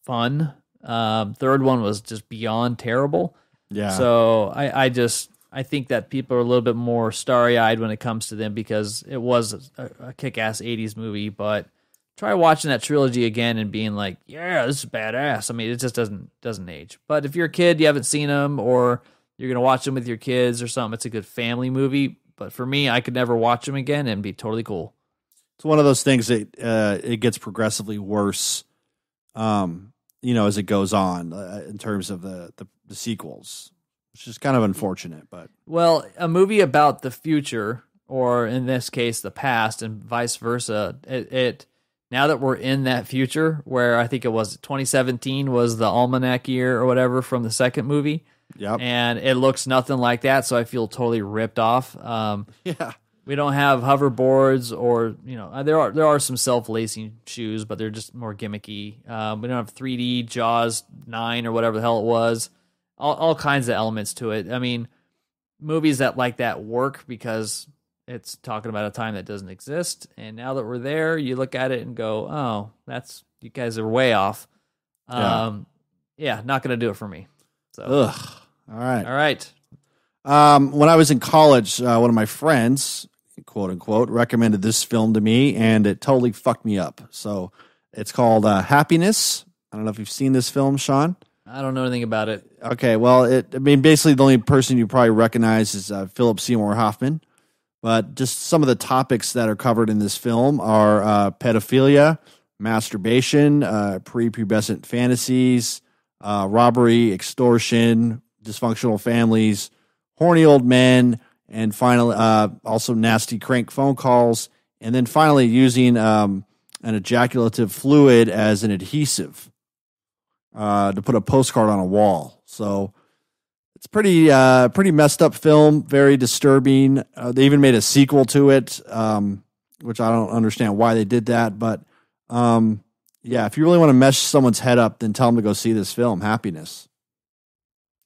fun. Third one was just beyond terrible. Yeah. So I think that people are a little bit more starry-eyed when it comes to them because it was a kick-ass 80s movie, but try watching that trilogy again and being like, yeah, this is badass. I mean, it just doesn't age. But if you're a kid, you haven't seen them, or you're going to watch them with your kids or something, it's a good family movie. But for me, I could never watch them again and be totally cool. It's one of those things that it gets progressively worse, as it goes on in terms of the sequels, which is kind of unfortunate. But well, a movie about the future, or in this case, the past, and vice versa, it now that we're in that future, where I think it was 2017 was the almanac year or whatever from the second movie. Yep. And it looks nothing like that, so I feel totally ripped off. Yeah. We don't have hoverboards, or there are some self-lacing shoes, but they're just more gimmicky. We don't have 3D Jaws 9 or whatever the hell it was. All kinds of elements to it. I mean, movies that like that work because it's talking about a time that doesn't exist, and now that we're there, you look at it and go, "Oh, you guys are way off." Not going to do it for me. So, ugh. All right. When I was in college, one of my friends, quote unquote, recommended this film to me, and it totally fucked me up. So it's called Happiness. I don't know if you've seen this film, Sean. I don't know anything about it. Okay, well, basically the only person you probably recognize is Philip Seymour Hoffman. But just some of the topics that are covered in this film are pedophilia, masturbation, prepubescent fantasies, robbery, extortion, dysfunctional families, horny old men, and finally, also nasty crank phone calls. And then finally, using an ejaculative fluid as an adhesive to put a postcard on a wall. So it's pretty messed up film, very disturbing. They even made a sequel to it, which I don't understand why they did that. But yeah, if you really want to mess someone's head up, then tell them to go see this film, Happiness.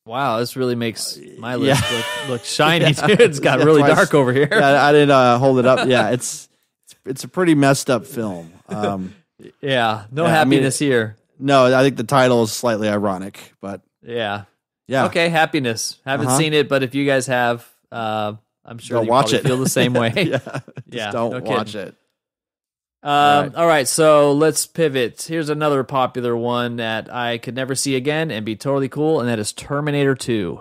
Wow, this really makes my list look shiny, too. It's got really dark over here. Yeah, I didn't hold it up. Yeah, it's a pretty messed up film. Yeah, happiness here. No, I think the title is slightly ironic, but yeah. Okay, Happiness. Haven't seen it, but if you guys have, I'm sure you watch it. Feel the same way. Just don't watch it. All right, so let's pivot. Here's another popular one that I could never see again and be totally cool, and that is Terminator 2.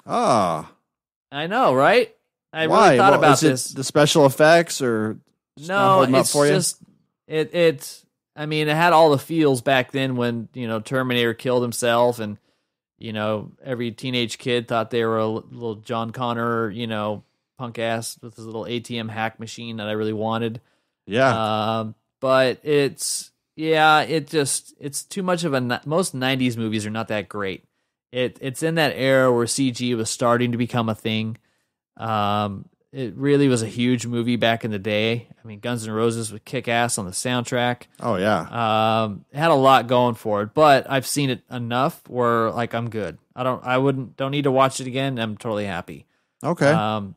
Ah, I know, right? Why? Really thought about this. The special effects, or no? It's just it. I mean, it had all the feels back then when Terminator killed himself, and every teenage kid thought they were a little John Connor, punk ass with his little ATM hack machine that I really wanted. Yeah. But it's too much of most 90s movies are not that great. It's in that era where CG was starting to become a thing. It really was a huge movie back in the day. I mean, Guns N' Roses would kick ass on the soundtrack. Oh yeah. It had a lot going for it, but I've seen it enough where I'm good. Don't need to watch it again. I'm totally happy. Okay.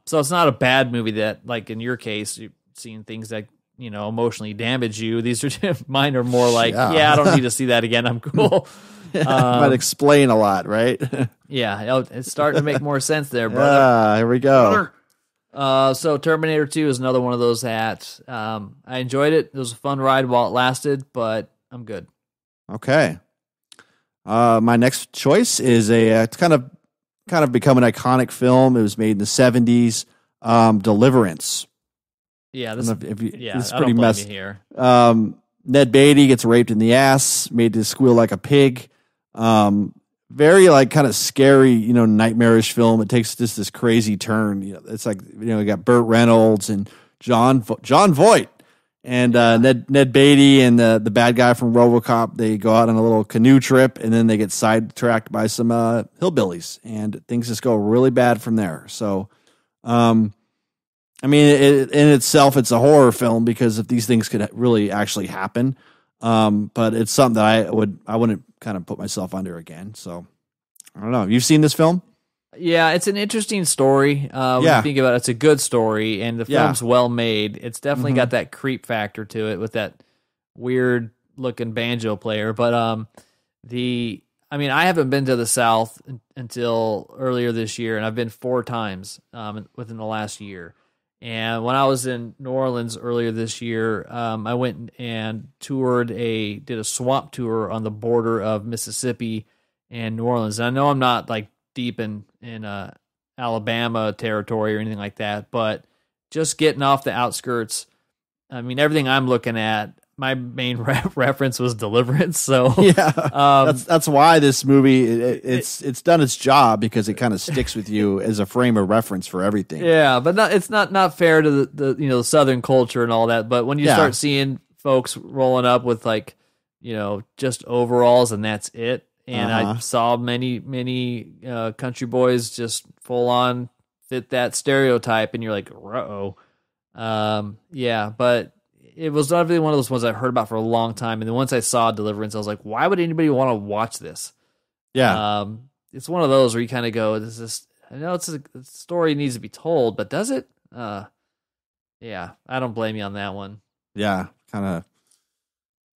So it's not a bad movie that, like in your case, you've seen things that emotionally damage you. These are mine are more like, I don't need to see that again. I'm cool. Might explain a lot, right? Yeah, it's starting to make more sense there, brother. Here we go. So Terminator 2 is another one of those that I enjoyed it. It was a fun ride while it lasted, but I'm good. Okay. My next choice is it's kind of become an iconic film. It was made in the 70s. Deliverance. Yeah, this is pretty messy here. Ned Beatty gets raped in the ass, made to squeal like a pig. Very kind of scary, nightmarish film. It takes just this crazy turn. It's like you got Burt Reynolds and John Voight and Ned Beatty and the bad guy from RoboCop. They go out on a little canoe trip and then they get sidetracked by some hillbillies and things just go really bad from there. So, I mean, in itself, it's a horror film because if these things could really actually happen, but it's something that I wouldn't kind of put myself under again. So I don't know. You've seen this film? Yeah, it's an interesting story. When you think about it, it's a good story, and the film's well made. It's definitely got that creep factor to it with that weird looking banjo player. But I haven't been to the South until earlier this year, and I've been 4 times within the last year. And when I was in New Orleans earlier this year, I went and did a swamp tour on the border of Mississippi and New Orleans. And I know I'm not deep in Alabama territory or anything like that, but just getting off the outskirts, I mean, everything I'm looking at, my main reference was Deliverance. So that's why this movie it's done its job because it kind of sticks with you as a frame of reference for everything. Yeah, but it's not fair to the Southern culture and all that. But when you start seeing folks rolling up with just overalls and that's it, and I saw many country boys just full on fit that stereotype, and you're like, uh-oh. But it was not really one of those ones I've heard about for a long time. And then once I saw Deliverance, I was like, why would anybody want to watch this? Yeah. It's one of those where you kind of go, I know the story needs to be told, but does it? Yeah, I don't blame you on that one. Yeah. Kind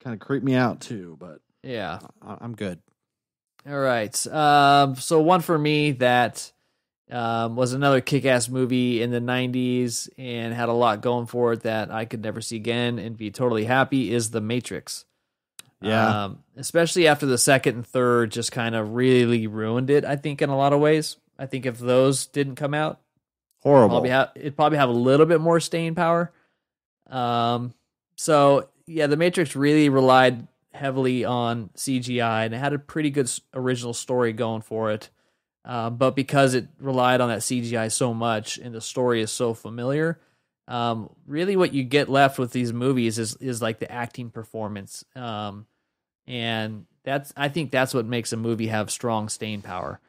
of creeped me out too, but yeah, I'm good. All right. So one for me that was another kick-ass movie in the 90s and had a lot going for it that I could never see again and be totally happy is The Matrix. Yeah. Especially after the second and third just kind of really ruined it, I think, in a lot of ways. I think if those didn't come out, Horrible. It'd probably have a little bit more staying power. So yeah, The Matrix really relied heavily on CGI, and it had a pretty good original story going for it. But because it relied on that CGI so much, and the story is so familiar, really what you get left with these movies is like the acting performance. And I think that's what makes a movie have strong staying power.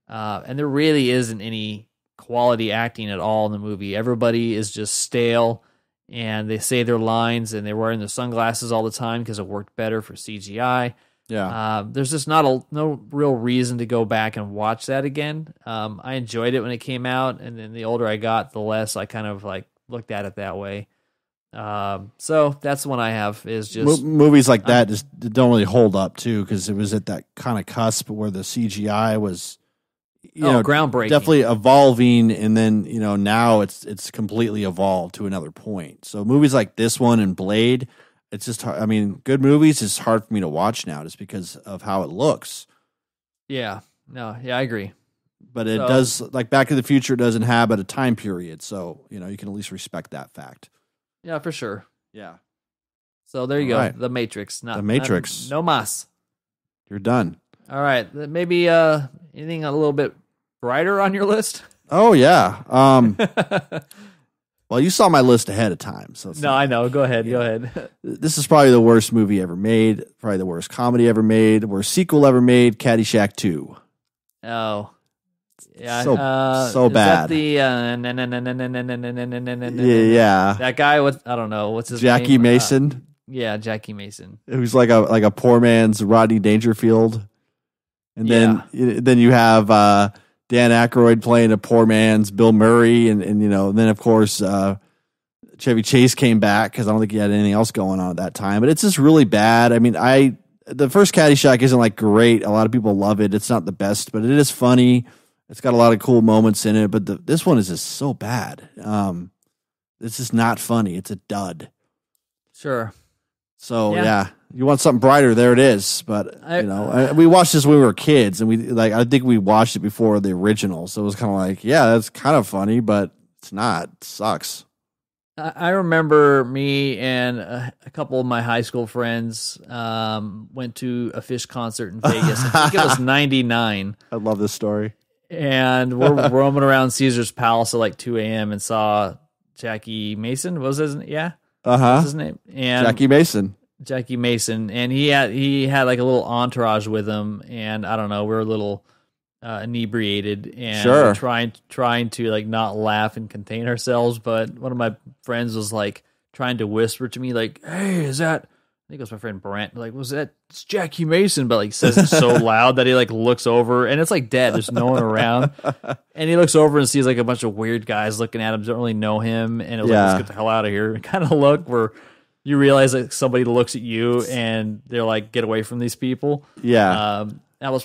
And there really isn't any quality acting at all in the movie. Everybody is just stale, and they say their lines, and they're wearing their sunglasses all the time because it worked better for CGI. Yeah. There's just no real reason to go back and watch that again. I enjoyed it when it came out, and then the older I got, the less I kind of like looked at it that way. So that's the one I have, is just movies like that just don't really hold up too, because it was at that kind of cusp where the CGI was, groundbreaking, definitely evolving, and then now it's completely evolved to another point. So movies like this one and Blade, it's just hard. I mean, good movies is hard for me to watch now just because of how it looks. Yeah, I agree. But it does, like Back to the Future does inhabit a time period, so you can at least respect that fact. Yeah, for sure. Yeah. So there you go. Right. The Matrix. The Matrix. No mas. You're done. All right. Maybe anything a little bit brighter on your list? Oh yeah. Well, you saw my list ahead of time, so no, I know. Go ahead. Yeah. Go ahead. This is probably the worst movie ever made. Probably the worst comedy ever made. Worst sequel ever made. Caddyshack 2. Oh. Yeah, so bad. That yeah. That guy with, I don't know, what's his name? Jackie Mason. Yeah, Jackie Mason. Who's like a poor man's Rodney Dangerfield. And then you have Dan Aykroyd playing a poor man's Bill Murray, and then of course Chevy Chase came back because I don't think he had anything else going on at that time. But it's just really bad. I mean, the first Caddyshack isn't like great. A lot of people love it. It's not the best, but it is funny. It's got a lot of cool moments in it, but this one is just so bad. It's just not funny. It's a dud. Sure. So yeah, you want something brighter? There it is. But we watched this when we were kids, and I think we watched it before the original, so it was kind of like, yeah, that's kind of funny, but it's not. It sucks. I remember me and a couple of my high school friends went to a Phish concert in Vegas. I think it was '99. I love this story. And we're roaming around Caesar's Palace at like 2 a.m. and saw Jackie Mason. What was his name? Yeah. What's his name? And Jackie Mason. And he had like a little entourage with him, and I don't know, we were a little inebriated and trying to like not laugh and contain ourselves, but one of my friends was like trying to whisper to me like, "Hey, is that?" I think it was my friend Brent. Like, it's Jackie Mason, but like says it so loud that he like looks over, and it's like dead. There's no one around, and he looks over and sees like a bunch of weird guys looking at him. Don't really know him, and it was like, let's get the hell out of here. Kind of look where you realize that somebody looks at you and they're like, get away from these people. Yeah, that was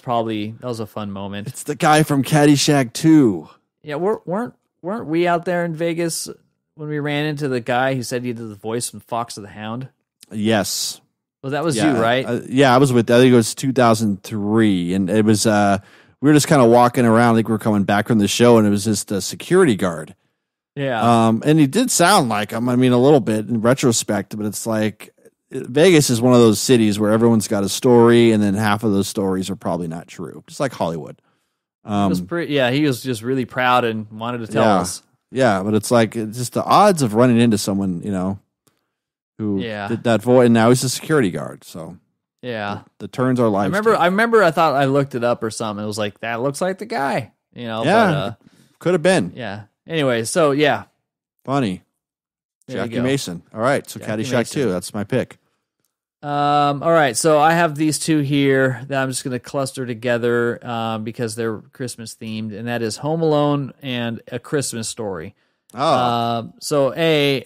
a fun moment. It's the guy from Caddyshack 2. Yeah, weren't we out there in Vegas when we ran into the guy who said he did the voice from Fox of the Hound? Yes. Well, that was you, right? I was with, I think it was 2003. And it was, we were just kind of walking around. I think we were coming back from the show, and it was just a security guard. Yeah. And he did sound like him. I mean, a little bit in retrospect, but it's like Vegas is one of those cities where everyone's got a story, and then half of those stories are probably not true, just like Hollywood. He was just really proud and wanted to tell us. Yeah, but it's just the odds of running into someone, who did that voice, and now he's a security guard. So the turns are life. I remember. I thought I looked it up or something. It was like, that looks like the guy. Yeah, but, could have been. Yeah. Anyway, so yeah, funny. Jackie Mason. All right, so Caddyshack 2. That's my pick. All right, so I have these two here that I'm just going to cluster together because they're Christmas themed, and that is Home Alone and A Christmas Story. So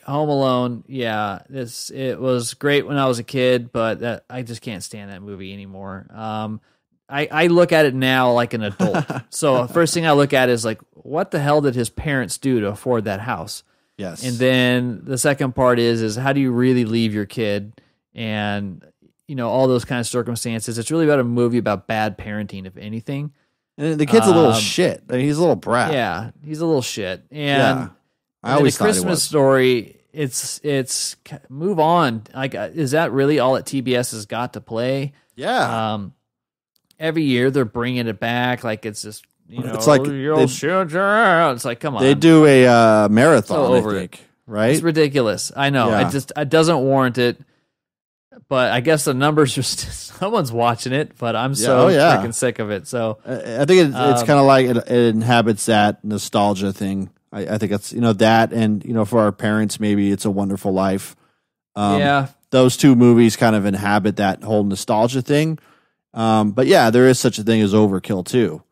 Home Alone, it was great when I was a kid, but I just can't stand that movie anymore. I look at it now like an adult. So first thing I look at is like, what the hell did his parents do to afford that house? Yes. And then the second part is how do you really leave your kid, and all those kind of circumstances. It's really about a movie about bad parenting, if anything. And the kid's a little shit. I mean, he's a little brat. Yeah, he's a little shit. And Yeah. I always the thought he Christmas was. Story, it's move on. Like, is that really all that TBS has got to play? Yeah. Every year they're bringing it back. Like, it's just, It's like you'll shoot your ass. It's like, come on. they do a marathon, So over I think, right? It's ridiculous. I know. Yeah. It doesn't warrant it. But I guess the numbers are someone's watching it, but I'm so freaking sick of it. So I think it's kind of like it inhabits that nostalgia thing. I think it's, that, and, for our parents, maybe It's a Wonderful Life. yeah. Those two movies kind of inhabit that whole nostalgia thing. But yeah, there is such a thing as overkill too.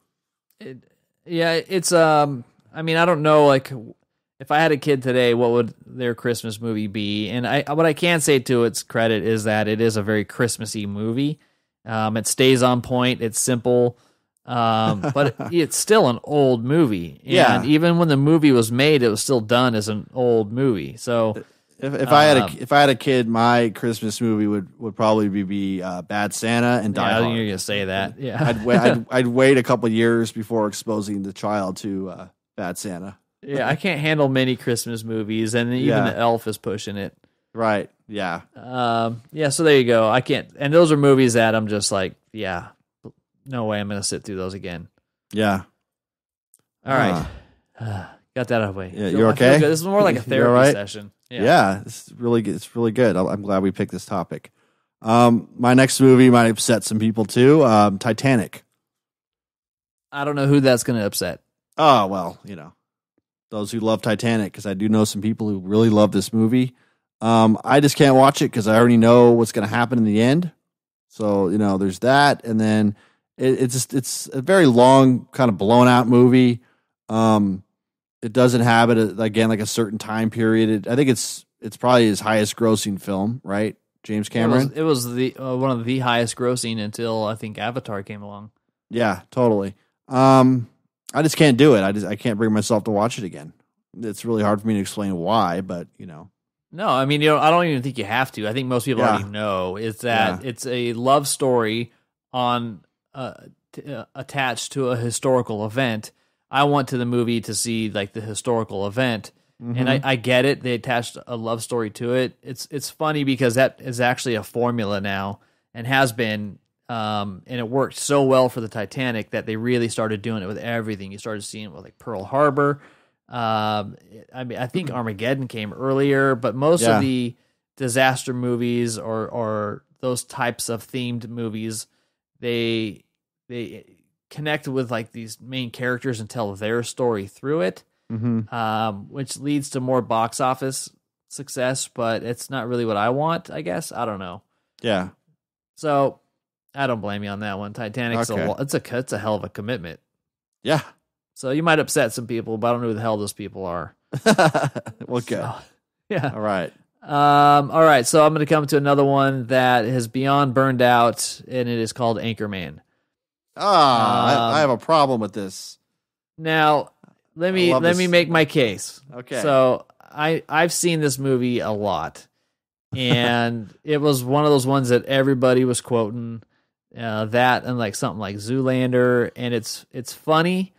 It's I mean, I don't know, like, if I had a kid today, what would their Christmas movie be? And what I can say to its credit is that it is a very Christmassy movie. It stays on point. It's simple, but it's still an old movie. And even when the movie was made, it was still done as an old movie. So if I had a kid, my Christmas movie would probably be Bad Santa and Die Hard. You're gonna say that, yeah. I'd wait a couple years before exposing the child to Bad Santa. Yeah, I can't handle many Christmas movies, and even the Elf is pushing it. Right. Yeah. So there you go. I can't, and those are movies that I'm just like, yeah, no way I'm going to sit through those again. Yeah. All right. Got that out of the way. Yeah, you're okay? This is more like a therapy session. Yeah, it's really good. It's really good. I'm glad we picked this topic. My next movie might upset some people too. Titanic. I don't know who that's going to upset. Oh, well, those who love Titanic, because I do know some people who really love this movie. I just can't watch it because I already know what's going to happen in the end. So, there's that. And then it's a very long, kind of blown out movie. It doesn't have it again, like a certain time period. I think it's probably his highest grossing film, right? James Cameron. It was the one of the highest grossing until I think Avatar came along. Yeah, totally. I just can't do it. I can't bring myself to watch it again. It's really hard for me to explain why, but No, I mean, I don't even think you have to. I think most people already know is that it's a love story on attached to a historical event. I went to the movie to see like the historical event, and I get it. They attached a love story to it. It's funny because that is actually a formula now and has been. And it worked so well for the Titanic that they really started doing it with everything. You started seeing it with like Pearl Harbor. I mean, I think Armageddon came earlier, but most of the disaster movies or those types of themed movies, they connect with like these main characters and tell their story through it, which leads to more box office success. But it's not really what I want, I guess. I don't know. Yeah. So I don't blame you on that one. Titanic's it's a hell of a commitment. Yeah. So you might upset some people, but I don't know who the hell those people are. Well, good. So, yeah. All right. All right. So I'm going to come to another one that is beyond burned out, and it is called Anchorman. I have a problem with this. Now, let me make my case. Okay. So I've seen this movie a lot, and it was one of those ones that everybody was quoting. That and like something like Zoolander, and it's funny.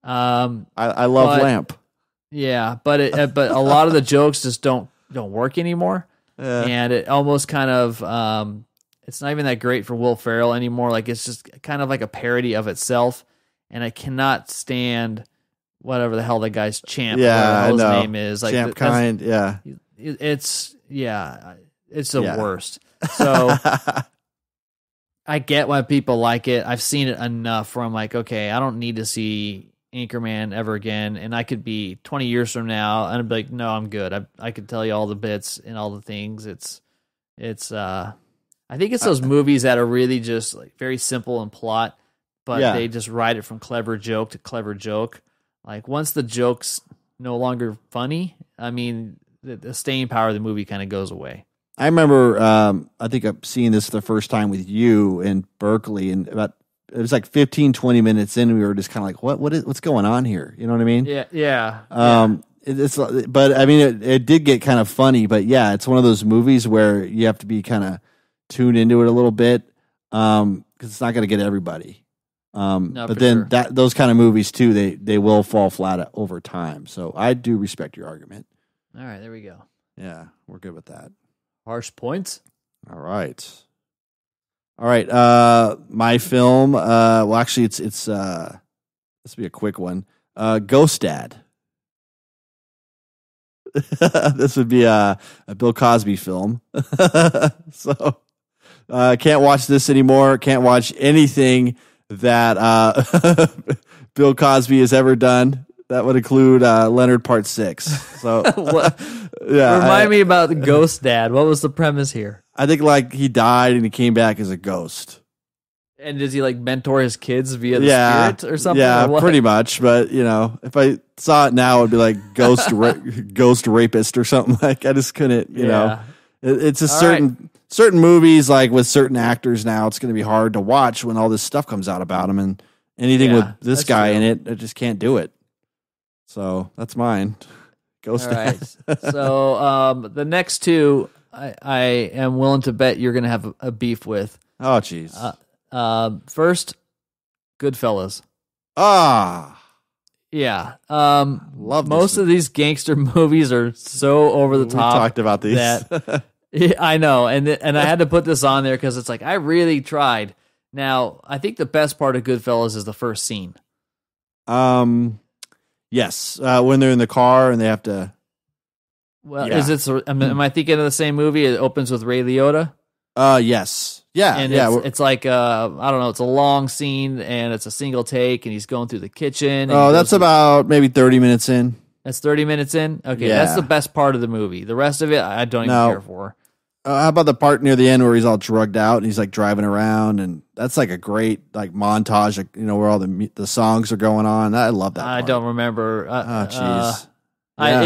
I love Lamp. Yeah, but a lot of the jokes just don't work anymore, and it almost kind of it's not even that great for Will Ferrell anymore. Like it's just kind of like a parody of itself, and I cannot stand whatever the hell that guy's Champ. Yeah, his name is like Champ Kind. Yeah, it's the worst. So. I get why people like it. I've seen it enough where I'm like, okay, I don't need to see Anchorman ever again. And I could be 20 years from now and I'd be like, no, I'm good. I could tell you all the bits and all the things. I think it's those movies that are really just like very simple in plot, but they just ride it from clever joke to clever joke. Like once the joke's no longer funny, I mean, the staying power of the movie kind of goes away. I remember, I think I'm seeing this the first time with you in Berkeley, and it was like 15, 20 minutes in, we were just kind of like, what's going on here? You know what I mean? Yeah. But I mean, it did get kind of funny, but yeah, it's one of those movies where you have to be kind of tuned into it a little bit, because it's not going to get everybody. No, But for then sure. those kind of movies too, they will fall flat over time. So I do respect your argument. All right, there we go. Yeah, we're good with that. Harsh points. All right. All right. My film. Well, actually, it's this will be a quick one. Ghost Dad. This would be a Bill Cosby film. So can't watch this anymore. Can't watch anything that Bill Cosby has ever done. That would include Leonard Part 6. So yeah, Remind me about the Ghost Dad. What was the premise here? I think like he died and he came back as a ghost. And does he like mentor his kids via the Yeah, spirit or something? yeah, or what? pretty much. But you know, if I saw it now, it'd be like ghost rapist or something. Like I just couldn't. You know, it's a certain movies like with certain actors now. It's going to be hard to watch when all this stuff comes out about him, and anything with this that's guy true. in it, I just can't do it. So that's mine. Ghost All Dad. right. So the next two, I am willing to bet you're going to have a beef with. Oh, jeez. First, Goodfellas. Yeah. Love this most of these gangster movies are so over the We top. talked about these. That yeah, I know, and I had to put this on there because it's like I really tried. Now, I think the best part of Goodfellas is the first scene. Yes. When they're in the car and they have to. Well, Yeah. is it? Am I thinking of the same movie? It opens with Ray Liotta. Yes. Yeah. And yeah. it's like I don't know, it's a long scene and it's a single take and he's going through the kitchen. And Oh, he that's goes- about maybe 30 minutes in. that's 30 minutes in. Okay, Yeah. that's the best part of the movie. The rest of it, I don't even No. care for. How about the part near the end where he's all drugged out and he's like driving around, and that's like a great like montage, like, you know, where all the songs are going on. I love that. I part. don't remember. Oh, jeez.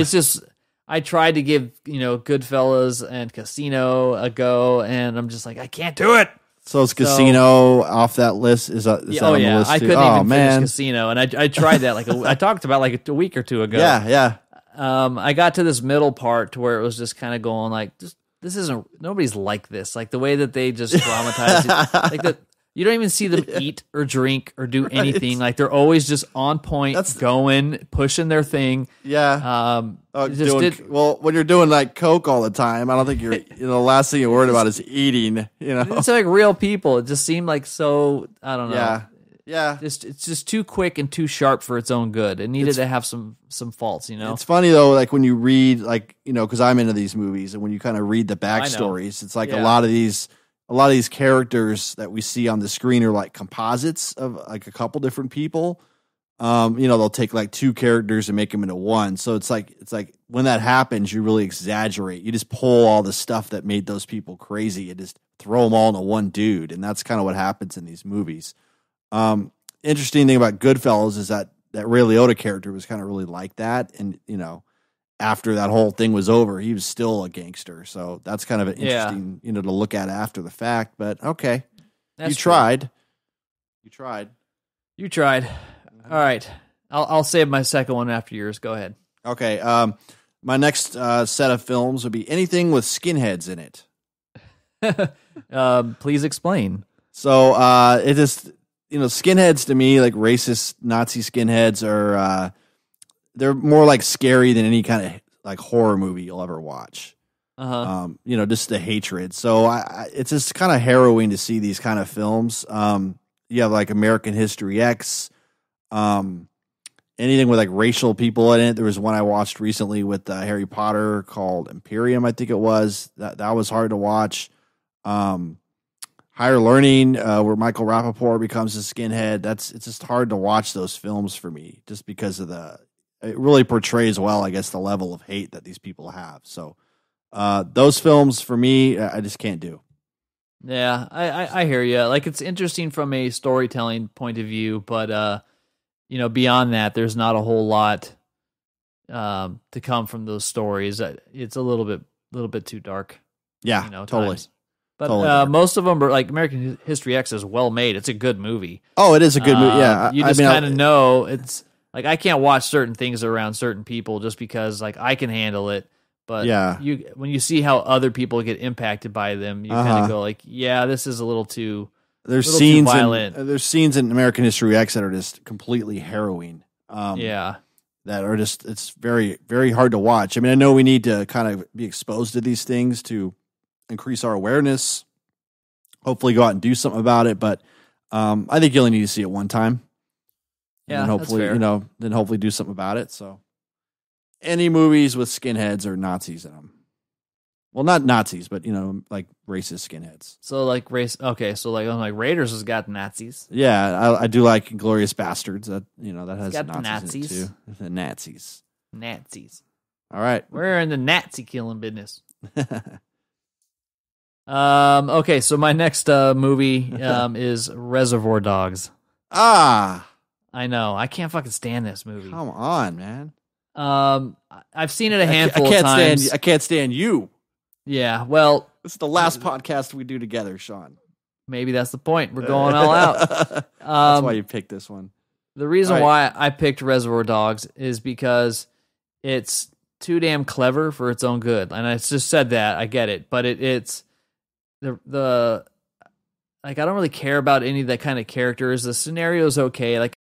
It's just I tried to give Goodfellas and Casino a go, and I'm just like I can't do it. So is Casino off that list? Is that on the list I too? couldn't Oh, even man. finish Casino, and I tried that I talked about like a week or two ago. Yeah. I got to this middle part to where it was just kind of going like, this isn't, nobody's like this. Like the way that they just dramatize it. Like that, you don't even see them eat or drink or do anything. Like they're always just on point, going, pushing their thing. Yeah. Just well, when you're doing like Coke all the time, I don't think you're, the last thing you're worried about is eating, it's like real people. It just seemed like so, I don't know. Yeah. Yeah. It's just too quick and too sharp for its own good. It needed to have some faults, It's funny though, like when you read, like, because I'm into these movies, and when you kind of read the backstories, it's like a lot of these characters that we see on the screen are like composites of like a couple different people. They'll take like two characters and make them into one. So it's like when that happens, you really exaggerate. You just pull all the stuff that made those people crazy and just throw them all into one dude, and that's kind of what happens in these movies. Interesting thing about Goodfellas is that Ray Liotta character was kind of really like that, and after that whole thing was over, he was still a gangster. So that's kind of an interesting, to look at after the fact. But okay, That's you true. tried. You tried. You tried. All right. I'll save my second one after yours. Go ahead. Okay. My next set of films would be anything with skinheads in it. Please explain. So it is, skinheads to me, like racist Nazi skinheads, are they're more like scary than any kind of like horror movie you'll ever watch. Just the hatred. So it's just kind of harrowing to see these kind of films. You have like American History X, anything with like racial people in it. There was one I watched recently with Harry Potter called Imperium, I think it was. That was hard to watch. Higher Learning, where Michael Rappaport becomes a skinhead. It's just hard to watch those films for me, just because of it really portrays well, I guess, the level of hate that these people have. So those films for me, I just can't do. Yeah, I hear you. Like it's interesting from a storytelling point of view, but beyond that, there's not a whole lot to come from those stories. It's a little bit too dark. Yeah, totally. Times. But Totally. most of them are like American History X is well made. It's a good movie. Oh, it is a good movie. Yeah, You just kind of know it's like I can't watch certain things around certain people just because like I can handle it. But when you see how other people get impacted by them, you kind of go like, yeah, this is a little too There's little too scenes violent. there's scenes in American History X that are just completely harrowing. Yeah. That are just, it's very, very hard to watch. I mean, I know we need to kind of be exposed to these things to increase our awareness, hopefully go out and do something about it. But I think you only need to see it one time. Yeah, and hopefully, that's fair. then hopefully do something about it. So any movies with skinheads or Nazis in them. Well, not Nazis, but, like racist skinheads. So like okay, so like Raiders has got Nazis. Yeah, I do like Glorious Bastards. That that has got the Nazis in it Nazis. too. The Nazis. Nazis. All right. We're in the Nazi killing business. Okay, so my next movie is Reservoir Dogs. Ah, I know. I can't fucking stand this movie. come on, man. I've seen it a handful of times. I can't stand you. Yeah, well, This is the last podcast we do together, Sean. maybe that's the point. We're going all out. That's why you picked this one. The reason All why I picked Reservoir Dogs is because it's too damn clever for its own good. And I just said that. I get it. But it's the like, I don't really care about any of that kind of characters. The scenario's okay. Like,